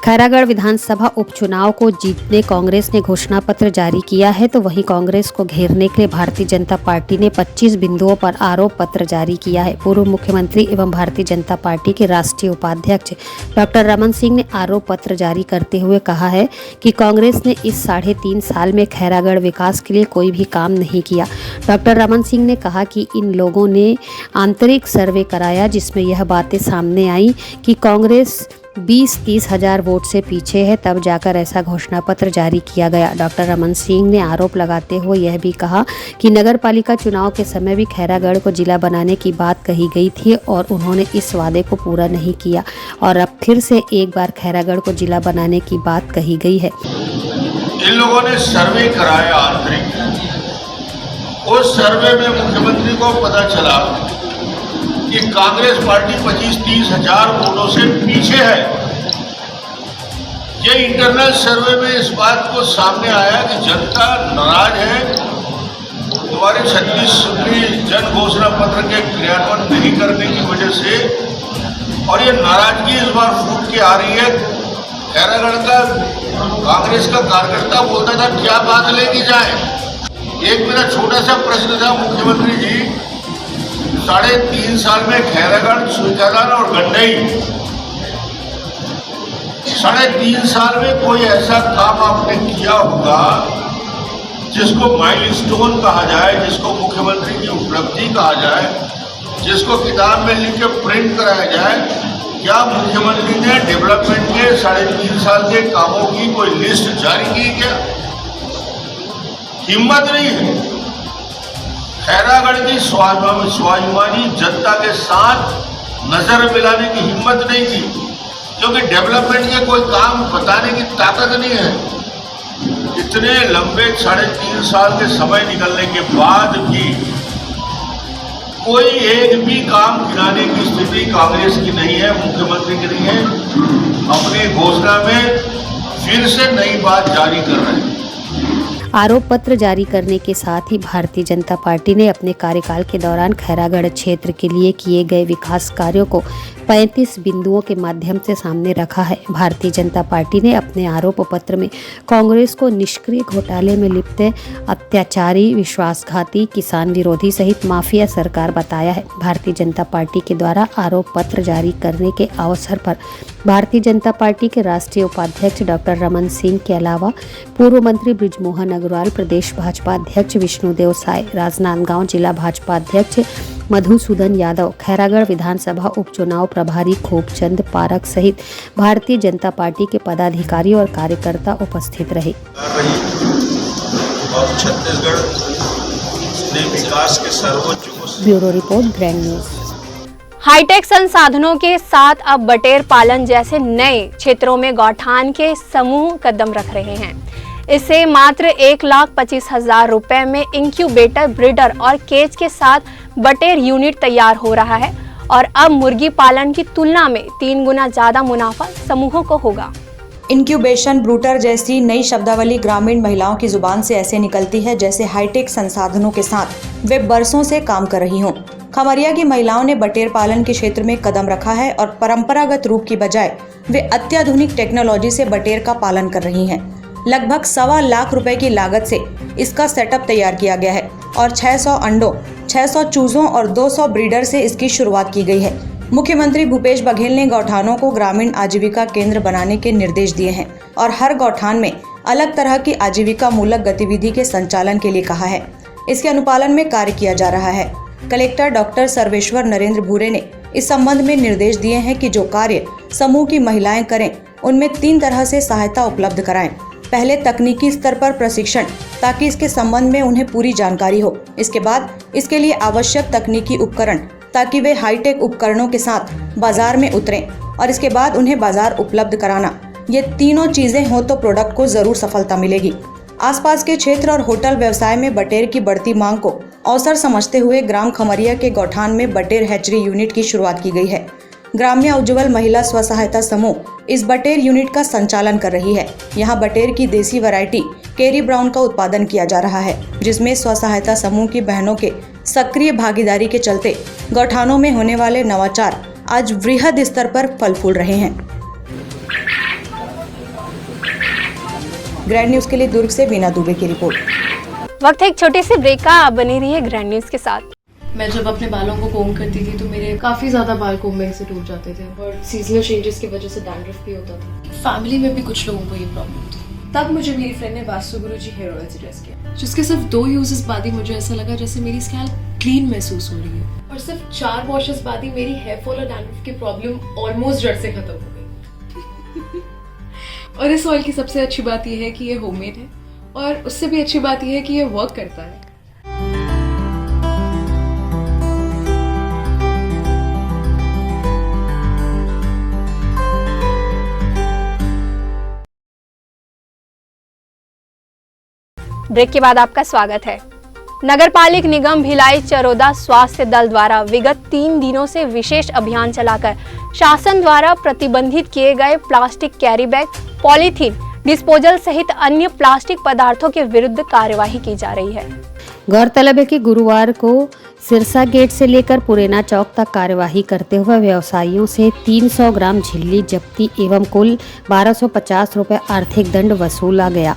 खैरागढ़ विधानसभा उपचुनाव को जीतने कांग्रेस ने घोषणा पत्र जारी किया है, तो वहीं कांग्रेस को घेरने के लिए भारतीय जनता पार्टी ने 25 बिंदुओं पर आरोप पत्र जारी किया है। पूर्व मुख्यमंत्री एवं भारतीय जनता पार्टी के राष्ट्रीय उपाध्यक्ष डॉक्टर रमन सिंह ने आरोप पत्र जारी करते हुए कहा है कि कांग्रेस ने इस 3.5 साल में खैरागढ़ विकास के लिए कोई भी काम नहीं किया। डॉक्टर रमन सिंह ने कहा कि इन लोगों ने आंतरिक सर्वे कराया जिसमें यह बातें सामने आई कि कांग्रेस 20-30 हजार वोट से पीछे है, तब जाकर ऐसा घोषणा पत्र जारी किया गया। डॉक्टर रमन सिंह ने आरोप लगाते हुए यह भी कहा कि नगर पालिका चुनाव के समय भी खैरागढ़ को जिला बनाने की बात कही गई थी और उन्होंने इस वादे को पूरा नहीं किया और अब फिर से एक बार खैरागढ़ को जिला बनाने की बात कही गई है। इन लोगों ने सर्वे कराया आंतरिक, उस सर्वे में मुख्यमंत्री को पता चला कि कांग्रेस पार्टी 25-30 हजार वोटों से पीछे है। ये इंटरनल सर्वे में इस बात को सामने आया कि जनता नाराज है, हमारे 36 जन घोषणा पत्र के क्रियान्वयन नहीं करने की वजह से, और ये नाराजगी इस बार फूट के आ रही है। खैरागढ़ का कांग्रेस का कार्यकर्ता बोलता था क्या बात लेके जाए। एक मेरा छोटा सा प्रश्न था मुख्यमंत्री जी, 3.5 साल में खैरागढ़, सुइकादान और गंडई, 3.5 साल में कोई ऐसा काम आपने किया होगा जिसको माइलस्टोन कहा जाए, जिसको मुख्यमंत्री की उपलब्धि कहा जाए, जिसको किताब में लिख के प्रिंट कराया जाए। क्या मुख्यमंत्री ने डेवलपमेंट के 3.5 साल के कामों की कोई लिस्ट जारी की क्या? हिम्मत नहीं है। खैरागढ़ की स्वाभिमानी जनता के साथ नजर मिलाने की हिम्मत नहीं थी, क्योंकि डेवलपमेंट के कोई काम बताने की ताकत नहीं है। इतने लंबे 3.5 साल के समय निकलने के बाद भी कोई एक भी काम गिनाने की स्थिति कांग्रेस की नहीं है, मुख्यमंत्री की नहीं है। अपनी घोषणा में फिर से नई बात जारी कर रहे हैं। आरोप पत्र जारी करने के साथ ही भारतीय जनता पार्टी ने अपने कार्यकाल के दौरान खैरागढ़ क्षेत्र के लिए किए गए विकास कार्यों को 35 बिंदुओं के माध्यम से सामने रखा है। भारतीय जनता पार्टी ने अपने आरोप पत्र में कांग्रेस को निष्क्रिय घोटाले में लिप्त अत्याचारी, विश्वासघाती, किसान विरोधी सहित माफिया सरकार बताया है। भारतीय जनता पार्टी के द्वारा आरोप पत्र जारी करने के अवसर पर भारतीय जनता पार्टी के राष्ट्रीय उपाध्यक्ष डॉक्टर रमन सिंह के अलावा पूर्व मंत्री बृजमोहन अग्रवाल, प्रदेश भाजपा अध्यक्ष विष्णुदेव साय, राजनांदगांव जिला भाजपा अध्यक्ष मधुसूदन यादव, खैरागढ़ विधानसभा उपचुनाव प्रभारी खूबचंद पारक सहित भारतीय जनता पार्टी के पदाधिकारी और कार्यकर्ता उपस्थित रहे। और छत्तीसगढ़ ने विकास के सर्वोच्च। Bureau report, grand news. High tech संसाधनों के साथ अब बटेर पालन जैसे नए क्षेत्रों में गौठान के समूह कदम रख रहे हैं। इससे मात्र 1,25,000 रुपए में इंक्यूबेटर, ब्रीडर और केज के साथ बटेर यूनिट तैयार हो रहा है और अब मुर्गी पालन की तुलना में 3 गुना ज्यादा मुनाफा समूहों को होगा। इंक्यूबेशन, ब्रूटर जैसी नई शब्दावली ग्रामीण महिलाओं की जुबान से ऐसे निकलती है जैसे हाईटेक संसाधनों के साथ वे बरसों से काम कर रही हों। खमरिया की महिलाओं ने बटेर पालन के क्षेत्र में कदम रखा है और परंपरागत रूप की बजाय वे अत्याधुनिक टेक्नोलॉजी से बटेर का पालन कर रही हैं। लगभग 1.25 लाख रुपए की लागत से इसका सेटअप तैयार किया गया है और 600 अंडों, 600 चूजों और 200 ब्रीडर से इसकी शुरुआत की गई है। मुख्यमंत्री भूपेश बघेल ने गौठानों को ग्रामीण आजीविका केंद्र बनाने के निर्देश दिए हैं और हर गौठान में अलग तरह की आजीविका मूलक गतिविधि के संचालन के लिए कहा है। इसके अनुपालन में कार्य किया जा रहा है। कलेक्टर डॉक्टर सर्वेश्वर नरेंद्र भूरे ने इस संबंध में निर्देश दिए हैं कि जो कार्य समूह की महिलाएं करें उनमें 3 तरह से सहायता उपलब्ध कराएं। पहले तकनीकी स्तर पर प्रशिक्षण, ताकि इसके संबंध में उन्हें पूरी जानकारी हो। इसके बाद इसके लिए आवश्यक तकनीकी उपकरण, ताकि वे हाईटेक उपकरणों के साथ बाजार में उतरें और इसके बाद उन्हें बाजार उपलब्ध कराना। ये तीनों चीजें हो तो प्रोडक्ट को जरूर सफलता मिलेगी। आसपास के क्षेत्र और होटल व्यवसाय में बटेर की बढ़ती मांग को अवसर समझते हुए ग्राम खमरिया के गौठान में बटेर हैचरी यूनिट की शुरुआत की गई है। ग्राम्य उज्ज्वल महिला स्व सहायता समूह इस बटेर यूनिट का संचालन कर रही है। यहाँ बटेर की देसी वैरायटी केरी ब्राउन का उत्पादन किया जा रहा है, जिसमें स्व सहायता समूह की बहनों के सक्रिय भागीदारी के चलते गौठानों में होने वाले नवाचार आज वृहद स्तर पर फल फूल रहे हैं। ग्रैंड न्यूज के लिए दुर्ग से बीना दुबे की रिपोर्ट। वक्त है एक छोटे से ब्रेक का, आप बनी रहिए ग्रैंड न्यूज के साथ। मैं जब अपने बालों को कोम करती थी तो मेरे काफ़ी ज़्यादा बाल कोम्बिंग से टूट जाते थे और सीजनल चेंजेस की वजह से डैंड्रफ भी होता था। फैमिली में भी कुछ लोगों को ये प्रॉब्लम थी। तब मुझे मेरी फ्रेंड ने वास्तु गुरुजी हेयर ऑयल सजेस्ट किया, जिसके सिर्फ 2 यूजेस बाद ही मुझे ऐसा लगा जैसे मेरी स्कैल्प क्लीन महसूस हो रही है और सिर्फ 4 वॉशेस बाद ही मेरी हेयर फॉल और डैंड्रफ की प्रॉब्लम ऑलमोस्ट जड़ से खत्म हो गई। और इस ऑयल की सबसे अच्छी बात यह है कि ये होममेड है और उससे भी अच्छी बात यह है कि ये वर्क करता है। ब्रेक के बाद आपका स्वागत है। नगरपालिक निगम भिलाई चरोदा स्वास्थ्य दल द्वारा विगत 3 दिनों से विशेष अभियान चलाकर शासन द्वारा प्रतिबंधित किए गए plastic carry bag, polythene, disposal सहित अन्य प्लास्टिक पदार्थों के विरुद्ध कार्यवाही की जा रही है। गौरतलब है कि गुरुवार को सिरसा गेट से लेकर पुरेना चौक तक कार्यवाही करते हुए व्यवसायियों से 300 ग्राम झिल्ली जब्ती एवं कुल 1250 रुपए आर्थिक दंड वसूला गया।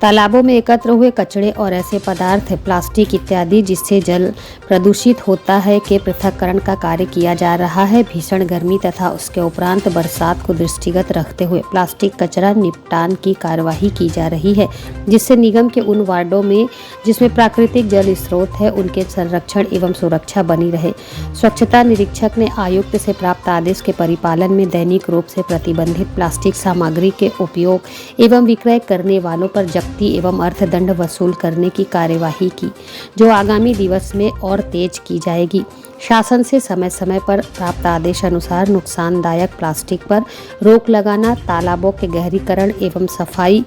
तालाबों में एकत्र हुए कचड़े और ऐसे पदार्थ, प्लास्टिक इत्यादि जिससे जल प्रदूषित होता है के पृथक्करण का कार्य किया जा रहा है। भीषण गर्मी तथा उसके उपरांत बरसात को दृष्टिगत रखते हुए प्लास्टिक कचरा निपटान की कार्यवाही की जा रही है, जिससे निगम के उन वार्डों में जिसमें प्राकृतिक जल स्रोत है उनके संरक्षण एवं सुरक्षा बनी रहे। स्वच्छता निरीक्षक ने आयुक्त से प्राप्त आदेश के परिपालन में दैनिक रूप से प्रतिबंधित प्लास्टिक सामग्री के उपयोग एवं विक्रय करने वालों पर संपत्ति एवं अर्थदंड वसूल करने की कार्यवाही की, जो आगामी दिवस में और तेज की जाएगी। शासन से समय समय पर प्राप्त आदेश अनुसार नुकसानदायक प्लास्टिक पर रोक लगाना, तालाबों के गहरीकरण एवं सफाई,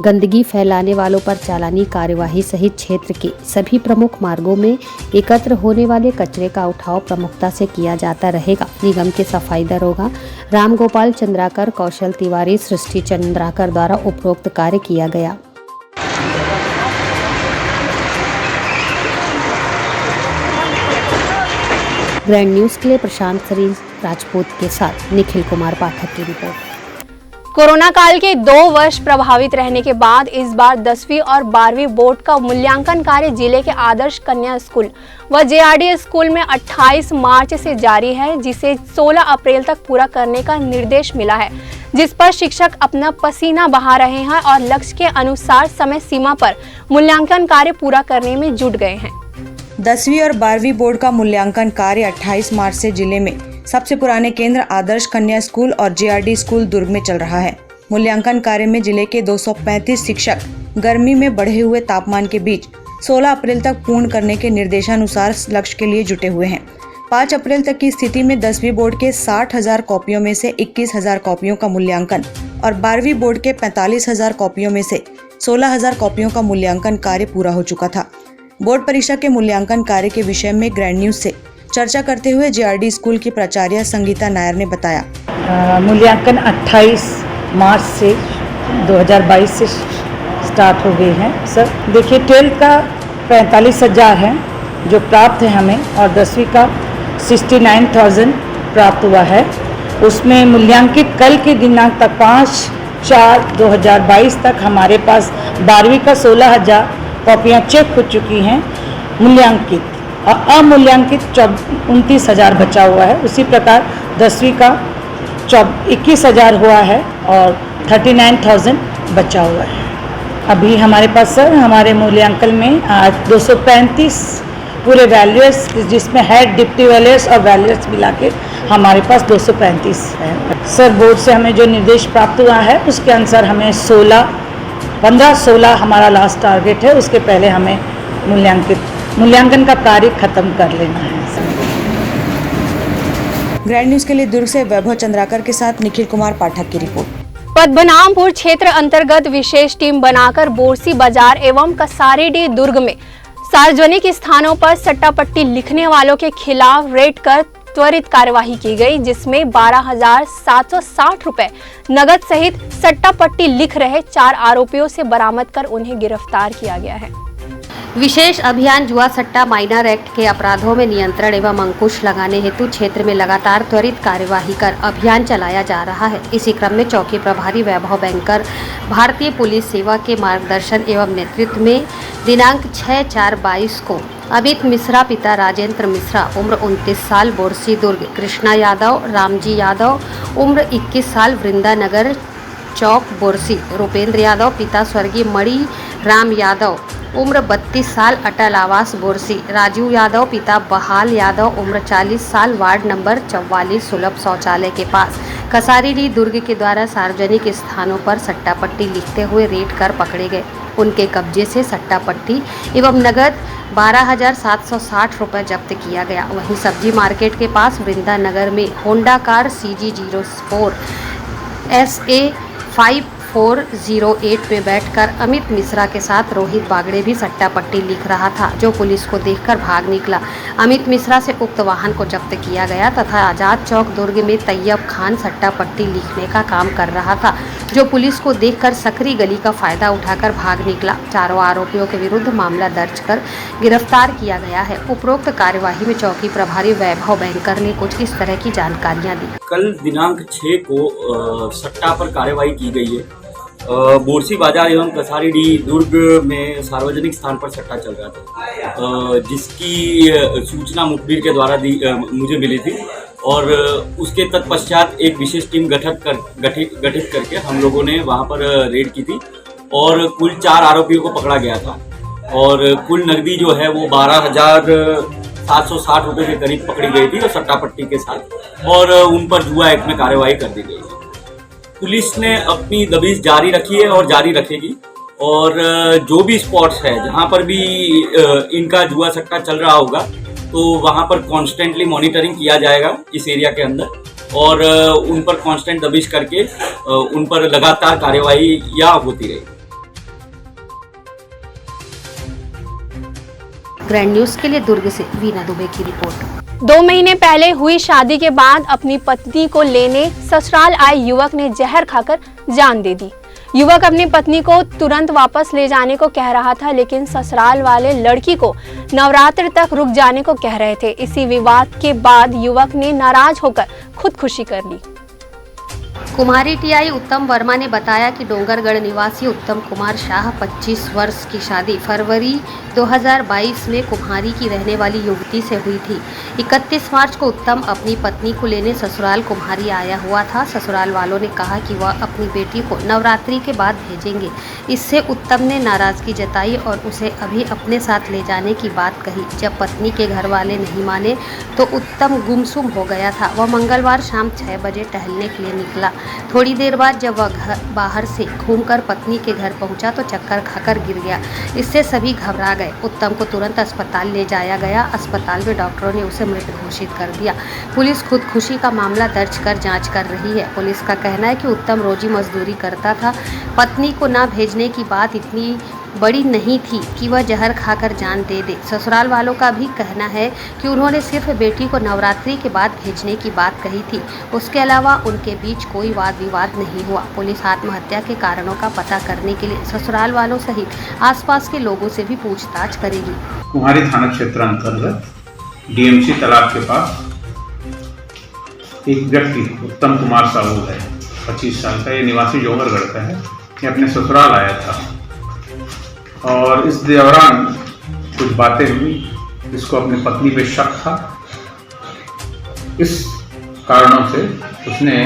गंदगी फैलाने वालों पर चालानी कार्यवाही सहित क्षेत्र के सभी प्रमुख मार्गों में एकत्र होने वाले कचरे का उठाव प्रमुखता से किया जाता रहेगा। निगम के सफाई दरोगा रामगोपाल चंद्राकर, कौशल तिवारी, सृष्टि चंद्राकर द्वारा उपरोक्त कार्य किया गया। ग्रैंड न्यूज के लिए प्रशांत सरीन राजपूत के साथ निखिल कुमार पाठक की रिपोर्ट। कोरोना काल के 2 वर्ष प्रभावित रहने के बाद इस बार 10वीं और 12वीं बोर्ड का मूल्यांकन कार्य जिले के आदर्श कन्या स्कूल व जेआरडी स्कूल में 28 मार्च से जारी है, जिसे 16 अप्रैल तक पूरा करने का निर्देश मिला है, जिस पर शिक्षक अपना पसीना बहा रहे हैं और लक्ष्य के अनुसार समय सीमा पर मूल्यांकन कार्य पूरा करने में जुट गए हैं। 10वीं और 12वीं बोर्ड का मूल्यांकन कार्य 28 मार्च से जिले में सबसे पुराने केंद्र आदर्श कन्या स्कूल और जेआरडी स्कूल दुर्ग में चल रहा है। मूल्यांकन कार्य में जिले के 235 शिक्षक गर्मी में बढ़े हुए तापमान के बीच 16 अप्रैल तक पूर्ण करने के निर्देशानुसार लक्ष्य के लिए जुटे हुए हैं। 5 अप्रैल तक की स्थिति में 10वीं बोर्ड के 60,000 कॉपियों में से 21,000 कॉपियों का मूल्यांकन और 12वीं बोर्ड के 45,000 कॉपियों में से 16,000 कॉपियों का मूल्यांकन कार्य पूरा हो चुका था। बोर्ड परीक्षा के मूल्यांकन कार्य के विषय में ग्रैंड न्यूज से चर्चा करते हुए जेआरडी स्कूल की प्राचार्य संगीता नायर ने बताया, मूल्यांकन 28 मार्च से 2022 से स्टार्ट हो गई है। सर देखिए, 12th का 45,000 है जो प्राप्त है हमें, और 10वीं का 69,000 प्राप्त हुआ है। उसमें मूल्यांकित कल के दिनांक तक 5/4/2022 तक हमारे पास 12वीं का 16,000 कॉपियाँ चेक हो चुकी हैं मूल्यांकित, और अमूल्यांकित 29,000 बचा हुआ है। उसी प्रकार 10वीं का 21,000 हुआ है और 39,000 बचा हुआ है। अभी हमारे पास सर हमारे मूल्यांकन में आज 235 पूरे वैल्यूअर्स, जिसमें हेड, डिप्टी वैल्यूअर्स और वैल्यूअर्स मिला के हमारे पास 235 है। सर बोर्ड से हमें जो निर्देश प्राप्त हुआ है उसके अनुसार हमें 15-16 हमारा लास्ट टारगेट है, उसके पहले हमें मूल्यांकन का कार्य खत्म कर लेना है। ग्रैंड न्यूज के लिए दुर्ग से वैभव चंद्राकर के साथ निखिल कुमार पाठक की रिपोर्ट। पद्मनाभपुर क्षेत्र अंतर्गत विशेष टीम बनाकर बोरसी बाजार एवं कसारीडीह दुर्ग में सार्वजनिक स्थानों पर सट्टा पट्टी लिखने वालों के खिलाफ रेड कर त्वरित कार्यवाही की गई, जिसमें 12,760 रुपए नगद सहित सट्टा पट्टी लिख रहे 4 आरोपियों से बरामद कर उन्हें गिरफ्तार किया गया है। विशेष अभियान जुआ सट्टा माइनर एक्ट के अपराधों में नियंत्रण एवं अंकुश लगाने हेतु क्षेत्र में लगातार त्वरित कार्यवाही कर अभियान चलाया जा रहा है। इसी क्रम में चौकी प्रभारी वैभव बैंकर भारतीय पुलिस सेवा के मार्गदर्शन एवं नेतृत्व में दिनांक 6/4/22 को अमित मिश्रा पिता राजेंद्र मिश्रा उम्र 29 साल बोरसी दुर्ग, कृष्णा यादव, रामजी यादव उम्र 21 साल वृंदानगर चौक बोरसी, रूपेंद्र यादव पिता स्वर्गीय मणि राम यादव उम्र 32 साल अटल आवास बोरसी, राजू यादव पिता बहाल यादव उम्र 40 साल वार्ड नंबर 44 सुलभ शौचालय के पास कसारीडीह दुर्ग के द्वारा सार्वजनिक स्थानों पर सट्टा पट्टी लिखते हुए रेड कर पकड़े गए। उनके कब्जे से सट्टा पट्टी एवं नगद 12,760 रुपये जब्त किया गया। वहीं सब्जी मार्केट के पास वृंदानगर में होंडा कार CG04 SA 5408 में बैठकर अमित मिश्रा के साथ रोहित बागड़े भी सट्टा पट्टी लिख रहा था, जो पुलिस को देखकर भाग निकला। अमित मिश्रा से उक्त वाहन को जब्त किया गया तथा आजाद चौक दुर्ग में तैयब खान सट्टा पट्टी लिखने का काम कर रहा था, जो पुलिस को देखकर सकरी गली का फायदा उठाकर भाग निकला। चारों आरोपियों के विरुद्ध मामला दर्ज कर गिरफ्तार किया गया है। उपरोक्त कार्यवाही में चौकी प्रभारी वैभव बैंकर ने कुछ इस तरह की जानकारियाँ दी। कल दिनांक 6 को सट्टा पर कार्यवाही की गई है। बोरसी बाजार एवं कसारीडीह दुर्ग में सार्वजनिक स्थान पर सट्टा चल रहा था, जिसकी सूचना मुखबिर के द्वारा मुझे मिली थी और उसके तत्पश्चात एक विशेष टीम गठित करके हम लोगों ने वहां पर रेड की थी और कुल 4 आरोपियों को पकड़ा गया था और कुल नकदी जो है वो 12,760 रुपये के करीब पकड़ी गई थी और सट्टा पट्टी के साथ, और उन पर जुआ एक्ट में कार्रवाई कर दी गई है। पुलिस ने अपनी दबिश जारी रखी है और जारी रखेगी और जो भी स्पॉट्स है जहाँ पर भी इनका जुआ सट्टा चल रहा होगा तो वहाँ पर कॉन्स्टेंटली मॉनिटरिंग किया जाएगा इस एरिया के अंदर और उन पर कांस्टेंट दबिश करके उन पर लगातार कार्यवाही या होती रहेगी। ग्रैंड न्यूज के लिए दुर्ग से वीना दुबे की रिपोर्ट। 2 महीने पहले हुई शादी के बाद अपनी पत्नी को लेने ससुराल आए युवक ने जहर खाकर जान दे दी। युवक अपनी पत्नी को तुरंत वापस ले जाने को कह रहा था, लेकिन ससुराल वाले लड़की को नवरात्र तक रुक जाने को कह रहे थे। इसी विवाद के बाद युवक ने नाराज होकर खुदकुशी कर ली। कुम्हारी टीआई उत्तम वर्मा ने बताया कि डोंगरगढ़ निवासी उत्तम कुमार शाह 25 वर्ष की शादी फरवरी 2022 में कुम्हारी की रहने वाली युवती से हुई थी। 31 मार्च को उत्तम अपनी पत्नी को लेने ससुराल कुम्हारी आया हुआ था। ससुराल वालों ने कहा कि वह अपनी बेटी को नवरात्रि के बाद भेजेंगे। इससे उत्तम ने नाराजगी जताई और उसे अभी अपने साथ ले जाने की बात कही। जब पत्नी के घर वाले नहीं माने तो उत्तम गुमसुम हो गया था। वह मंगलवार शाम 6 बजे टहलने के लिए निकला। थोड़ी देर बाद जब वह घर बाहर से घूमकर पत्नी के घर पहुंचा तो चक्कर खाकर गिर गया। इससे सभी घबरा गए। उत्तम को तुरंत अस्पताल ले जाया गया। अस्पताल में डॉक्टरों ने उसे मृत घोषित कर दिया। पुलिस खुदकुशी का मामला दर्ज कर जांच कर रही है। पुलिस का कहना है कि उत्तम रोजी मजदूरी करता था। पत्नी को ना भेजने की बात इतनी बड़ी नहीं थी कि वह जहर खाकर जान दे दे। ससुराल वालों का भी कहना है कि उन्होंने सिर्फ बेटी को नवरात्रि के बाद भेजने की बात कही थी। उसके अलावा उनके बीच कोई वाद विवाद नहीं हुआ। पुलिस आत्महत्या के कारणों का पता करने के लिए ससुराल वालों सहित आसपास के लोगों से भी पूछताछ करेगी। कुम्हारी थाना क्षेत्र अंतर्गत डीएमसी तालाब के पास एक व्यक्ति उत्तम कुमार साहू है, 25 साल का, ये निवासी डोंगरगढ़ का है। ये अपने ससुराल आया था और इस दौरान कुछ बातें हुई। इसको अपनी पत्नी पे शक था। इस कारणों से उसने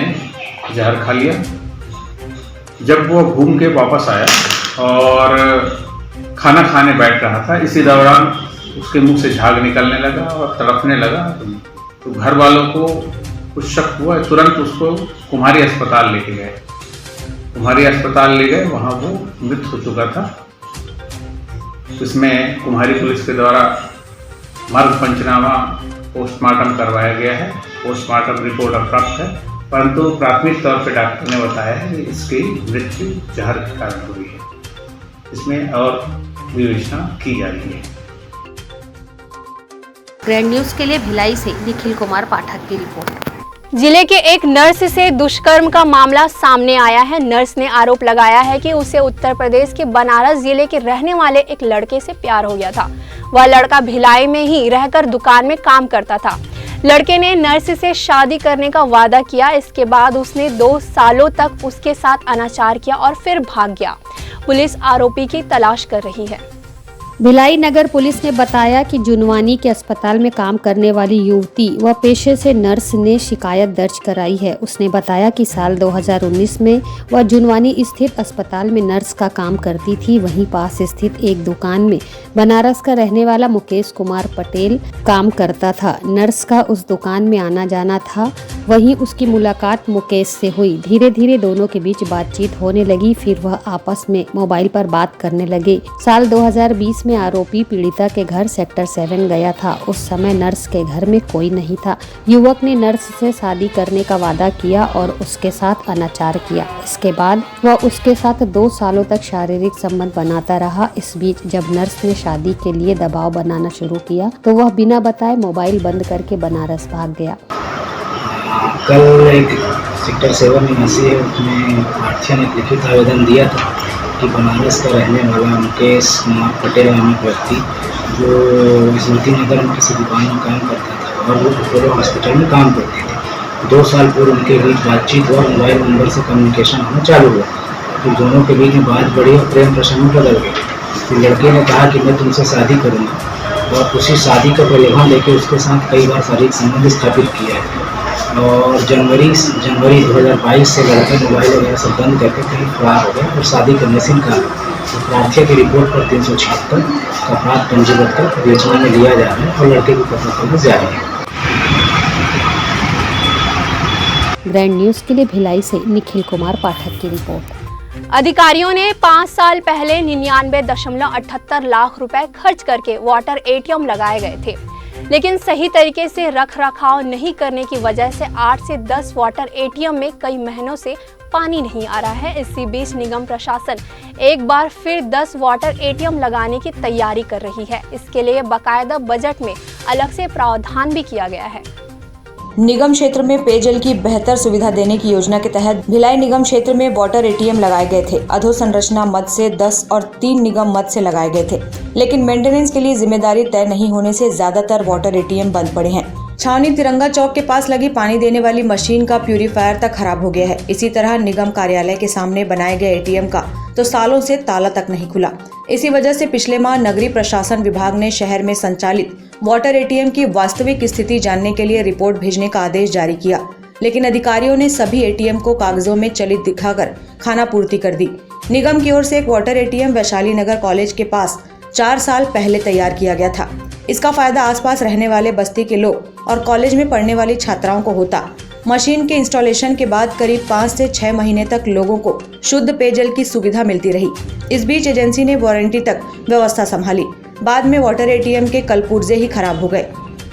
जहर खा लिया। जब वो घूम के वापस आया और खाना खाने बैठ रहा था, इसी दौरान उसके मुंह से झाग निकलने लगा और तड़पने लगा। तो घर वालों को कुछ शक हुआ, तुरंत उसको कुम्हारी अस्पताल लेके गए। कुम्हारी अस्पताल ले गए, वहाँ वो मृत हो चुका था। इसमें कुम्हारी पुलिस के द्वारा मर्ग पंचनामा पोस्टमार्टम करवाया गया है। पोस्टमार्टम रिपोर्ट अब प्राप्त है, परंतु प्राथमिक तौर पर डॉक्टर ने बताया है कि इसकी मृत्यु जहर के कारण हुई है। इसमें और विवेचना की जा रही है। ग्रैंड न्यूज के लिए भिलाई से निखिल कुमार पाठक की रिपोर्ट। जिले के एक नर्स से दुष्कर्म का मामला सामने आया है। नर्स ने आरोप लगाया है कि उसे उत्तर प्रदेश के बनारस जिले के रहने वाले एक लड़के से प्यार हो गया था। वह लड़का भिलाई में ही रहकर दुकान में काम करता था। लड़के ने नर्स से शादी करने का वादा किया। इसके बाद उसने 2 सालों तक उसके साथ अनाचार किया और फिर भाग गया। पुलिस आरोपी की तलाश कर रही है। भिलाई नगर पुलिस ने बताया कि जुनवानी के अस्पताल में काम करने वाली युवती व पेशे से नर्स ने शिकायत दर्ज कराई है। उसने बताया कि साल 2019 में वह जुनवानी स्थित अस्पताल में नर्स का काम करती थी। वहीं पास स्थित एक दुकान में बनारस का रहने वाला मुकेश कुमार पटेल काम करता था। नर्स का उस दुकान में आना जाना था। वहीं उसकी मुलाकात मुकेश से हुई। धीरे धीरे दोनों के बीच बातचीत होने लगी। फिर वह आपस में मोबाइल पर बात करने लगे। साल 2020 में आरोपी पीड़िता के घर सेक्टर 7 गया था। उस समय नर्स के घर में कोई नहीं था। युवक ने नर्स से शादी करने का वादा किया और उसके साथ अनाचार किया। इसके बाद वह उसके साथ 2 सालों तक शारीरिक संबंध बनाता रहा। इस बीच जब नर्स ने शादी के लिए दबाव बनाना शुरू किया तो वह बिना बताए मोबाइल बंद करके बनारस भाग गया। कल एक सेक्टर 7 निवासी है, उसमें प्रार्थी ने लिखित आवेदन दिया था कि बनारस का रहने वाला मुकेश कुमार पटेल नामक व्यक्ति जो स्मृति नगर में किसी दुकान में काम करता था और वो अपोलो हॉस्पिटल में काम करती थी। 2 साल पूर्व उनके बीच बातचीत और मोबाइल नंबर से कम्युनिकेशन होना चालू हुआ। फिर दोनों के बीच में बात बढ़ी और प्रेम प्रसंग में बदल गई। फिर लड़के ने कहा कि मैं तुमसे शादी करूँगा और उसी शादी का प्रलोभन लेकर उसके साथ कई बार शारीरिक संबंध स्थापित किया है। और जनवरी 2022 से लड़का मोबाइल वगैरह सब बंद करके कहीं फरार हो गया और शादी करने से इनकार। प्रार्थी की रिपोर्ट पर 376 का अपराध पंजीबद्ध कर विवेचना में लिया जा रहा है और लड़के की पकड़ जारी है। ग्रैंड न्यूज के लिए भिलाई से निखिल कुमार पाठक की रिपोर्ट। अधिकारियों ने 5 साल पहले 99.78 लाख रुपए खर्च करके वाटर एटीएम लगाए गए थे, लेकिन सही तरीके से रख रखाव नहीं करने की वजह से 8 से 10 वाटर एटीएम में कई महीनों से पानी नहीं आ रहा है। इसी बीच निगम प्रशासन एक बार फिर 10 वाटर एटीएम लगाने की तैयारी कर रही है। इसके लिए बाकायदा बजट में अलग से प्रावधान भी किया गया है। निगम क्षेत्र में पेयजल की बेहतर सुविधा देने की योजना के तहत भिलाई निगम क्षेत्र में वाटर एटीएम लगाए गए थे। अधोसंरचना मद से 10 और 3 निगम मद से लगाए गए थे, लेकिन मेंटेनेंस के लिए जिम्मेदारी तय नहीं होने से ज्यादातर वाटर एटीएम बंद पड़े हैं। छावनी तिरंगा चौक के पास लगी पानी देने वाली मशीन का प्यूरीफायर तक खराब हो गया है। इसी तरह निगम कार्यालय के सामने बनाए गए एटीएम का तो सालों से ताला तक नहीं खुला। इसी वजह से पिछले माह नगरीय प्रशासन विभाग ने शहर में संचालित वाटर एटीएम की वास्तविक स्थिति जानने के लिए रिपोर्ट भेजने का आदेश जारी किया, लेकिन अधिकारियों ने सभी एटीएम को कागजों में चलित दिखाकर खानापूर्ति कर दी। निगम की ओर से एक वाटर एटीएम वैशाली नगर कॉलेज के पास 4 साल पहले तैयार किया गया था। इसका फायदा आसपास रहने वाले बस्ती के लोग और कॉलेज में पढ़ने वाली छात्राओं को होता। मशीन के इंस्टॉलेशन के बाद करीब 5 से 6 महीने तक लोगों को शुद्ध पेयजल की सुविधा मिलती रही। इस बीच एजेंसी ने वारंटी तक व्यवस्था संभाली। बाद में वाटर एटीएम के कल पुर्जे ही खराब हो गए।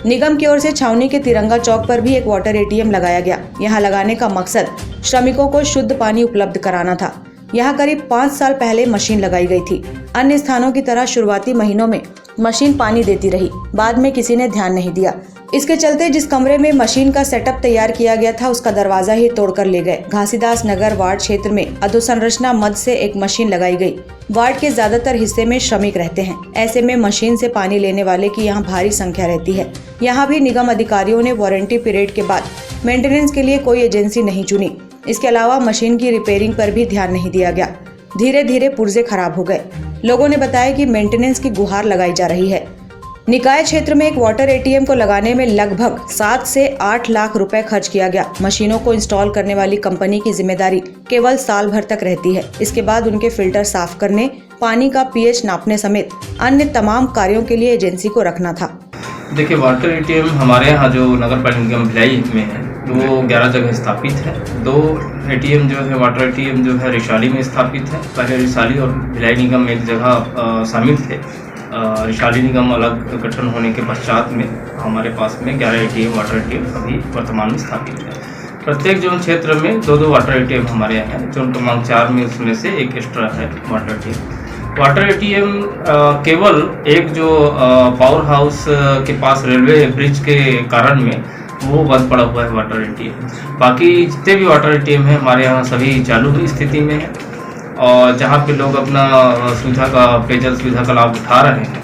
निगम की ओर से छावनी के तिरंगा चौक पर भी एक वाटर एटीएम लगाया गया। यहाँ लगाने का मकसद श्रमिकों को शुद्ध पानी उपलब्ध कराना था। यहाँ करीब 5 साल पहले मशीन लगाई गई थी। अन्य स्थानों की तरह शुरुआती महीनों में मशीन पानी देती रही, बाद में किसी ने ध्यान नहीं दिया। इसके चलते जिस कमरे में मशीन का सेटअप तैयार किया गया था उसका दरवाजा ही तोड़कर ले गए। घासीदास नगर वार्ड क्षेत्र में अधोसंरचना मद से एक मशीन लगाई गई। वार्ड के ज्यादातर हिस्से में श्रमिक रहते हैं, ऐसे में मशीन से पानी लेने वाले की यहाँ भारी संख्या रहती है। यहाँ भी निगम अधिकारियों ने वारंटी पीरियड के बाद मेंटेनेंस के लिए कोई एजेंसी नहीं चुनी। इसके अलावा मशीन की रिपेयरिंग पर भी ध्यान नहीं दिया गया। धीरे धीरे पुर्जे खराब हो गए। लोगों ने बताया कि मेंटेनेंस की गुहार लगाई जा रही है। निकाय क्षेत्र में एक वाटर एटीएम को लगाने में लगभग 7 से 8 लाख रुपए खर्च किया गया। मशीनों को इंस्टॉल करने वाली कंपनी की जिम्मेदारी केवल साल भर तक रहती है। इसके बाद उनके फिल्टर साफ करने, पानी का पीएच नापने समेत अन्य तमाम कार्यों के लिए एजेंसी को रखना था। देखिए, वाटर एटीएम हमारे यहाँ जो नगर पालिका निगम भिलाई में है वो 11 जगह स्थापित है। 2 एटीएम जो है वाटर एटीएम जो है रिशाली में स्थापित है। पहले रिशाली और भिलाई निगम एक जगह शामिल थे। रिशाली निगम अलग गठन होने के पश्चात में हमारे पास में 11 एटीएम वाटर एटीएम अभी वर्तमान में स्थापित है। प्रत्येक जोन क्षेत्र में 2-2 वाटर एटीएम हमारे यहाँ है। जोन क्रमांक 4 में उसमें से एक एक्स्ट्रा है वाटर एटीएम। वाटर एटीएम केवल एक जो पावर हाउस के पास रेलवे ब्रिज के कारण में वो बंद पड़ा हुआ है वाटर एटीएम। बाकी जितने भी वाटर एटीएम हैं हमारे यहाँ सभी चालू स्थिति में है और जहाँ पे लोग अपना सुविधा का पेयजल सुविधा का लाभ उठा रहे हैं।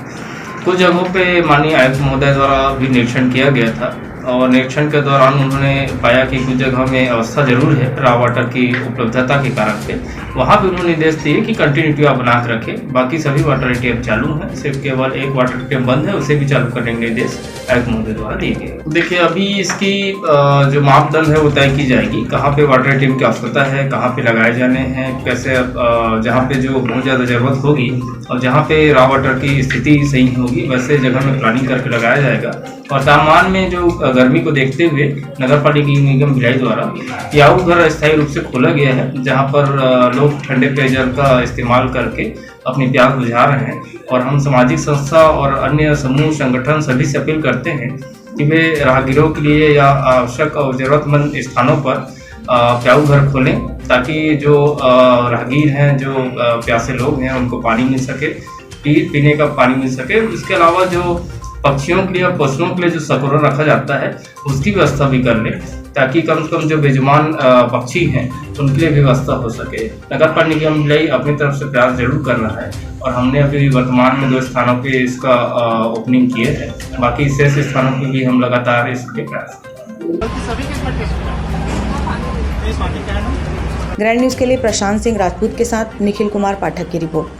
कुछ जगहों पे माननीय आयुक्त महोदय द्वारा भी निरीक्षण किया गया था और निरीक्षण के दौरान उन्होंने पाया कि कुछ जगह में अवस्था जरूर है रॉ वाटर की उपलब्धता के कारण पे। वहाँ पे उन्होंने निर्देश दिए कि कंटिन्यूटी आप बना कर रखें। बाकी सभी वाटर एटीएम चालू हैं, सिर्फ केवल एक वाटर एटीएम बंद है, उसे भी चालू करने के निर्देश आयुक्त महोदय द्वारा दिए गए। देखिए, अभी इसकी जो मापदंड है वो तय की जाएगी। कहाँ पे वाटर एटीएम की आवश्यकता है, कहाँ पे लगाए जाने हैं, कैसे जहाँ पे जो बहुत ज़्यादा जरूरत होगी और जहाँ पे रॉ वाटर की स्थिति सही होगी वैसे जगह में प्लानिंग करके लगाया जाएगा। और तापमान में जो गर्मी को देखते हुए नगर पालिका निगम भिलाई द्वारा प्याऊ घर अस्थायी रूप से खोला गया है, जहाँ पर लोग ठंडे पेयजल का इस्तेमाल करके अपनी प्यास बुझा रहे हैं। और हम सामाजिक संस्था और अन्य समूह संगठन सभी से अपील करते हैं कि वे राहगीरों के लिए या आवश्यक और ज़रूरतमंद स्थानों पर प्याऊ घर खोलें, ताकि जो राहगीर हैं, जो प्यासे लोग हैं, उनको पानी मिल सके, पीने का पानी मिल सके। इसके अलावा जो पक्षियों के लिए और पशुओं के लिए जो सकोरा रखा जाता है उसकी व्यवस्था भी कर लें, ताकि कम से कम जो बेजुबान पक्षी हैं उनके लिए व्यवस्था हो सके। नगर पालिका निगम भिलाई अपनी तरफ से प्रयास जरूर कर रहा है और हमने अभी वर्तमान में 2 स्थानों पे इसका ओपनिंग किए है। बाकी शेष स्थानों पे भी हम लगातार इसके प्रयास। ग्रैंड न्यूज के लिए प्रशांत सिंह राजपूत के साथ निखिल कुमार पाठक की रिपोर्ट।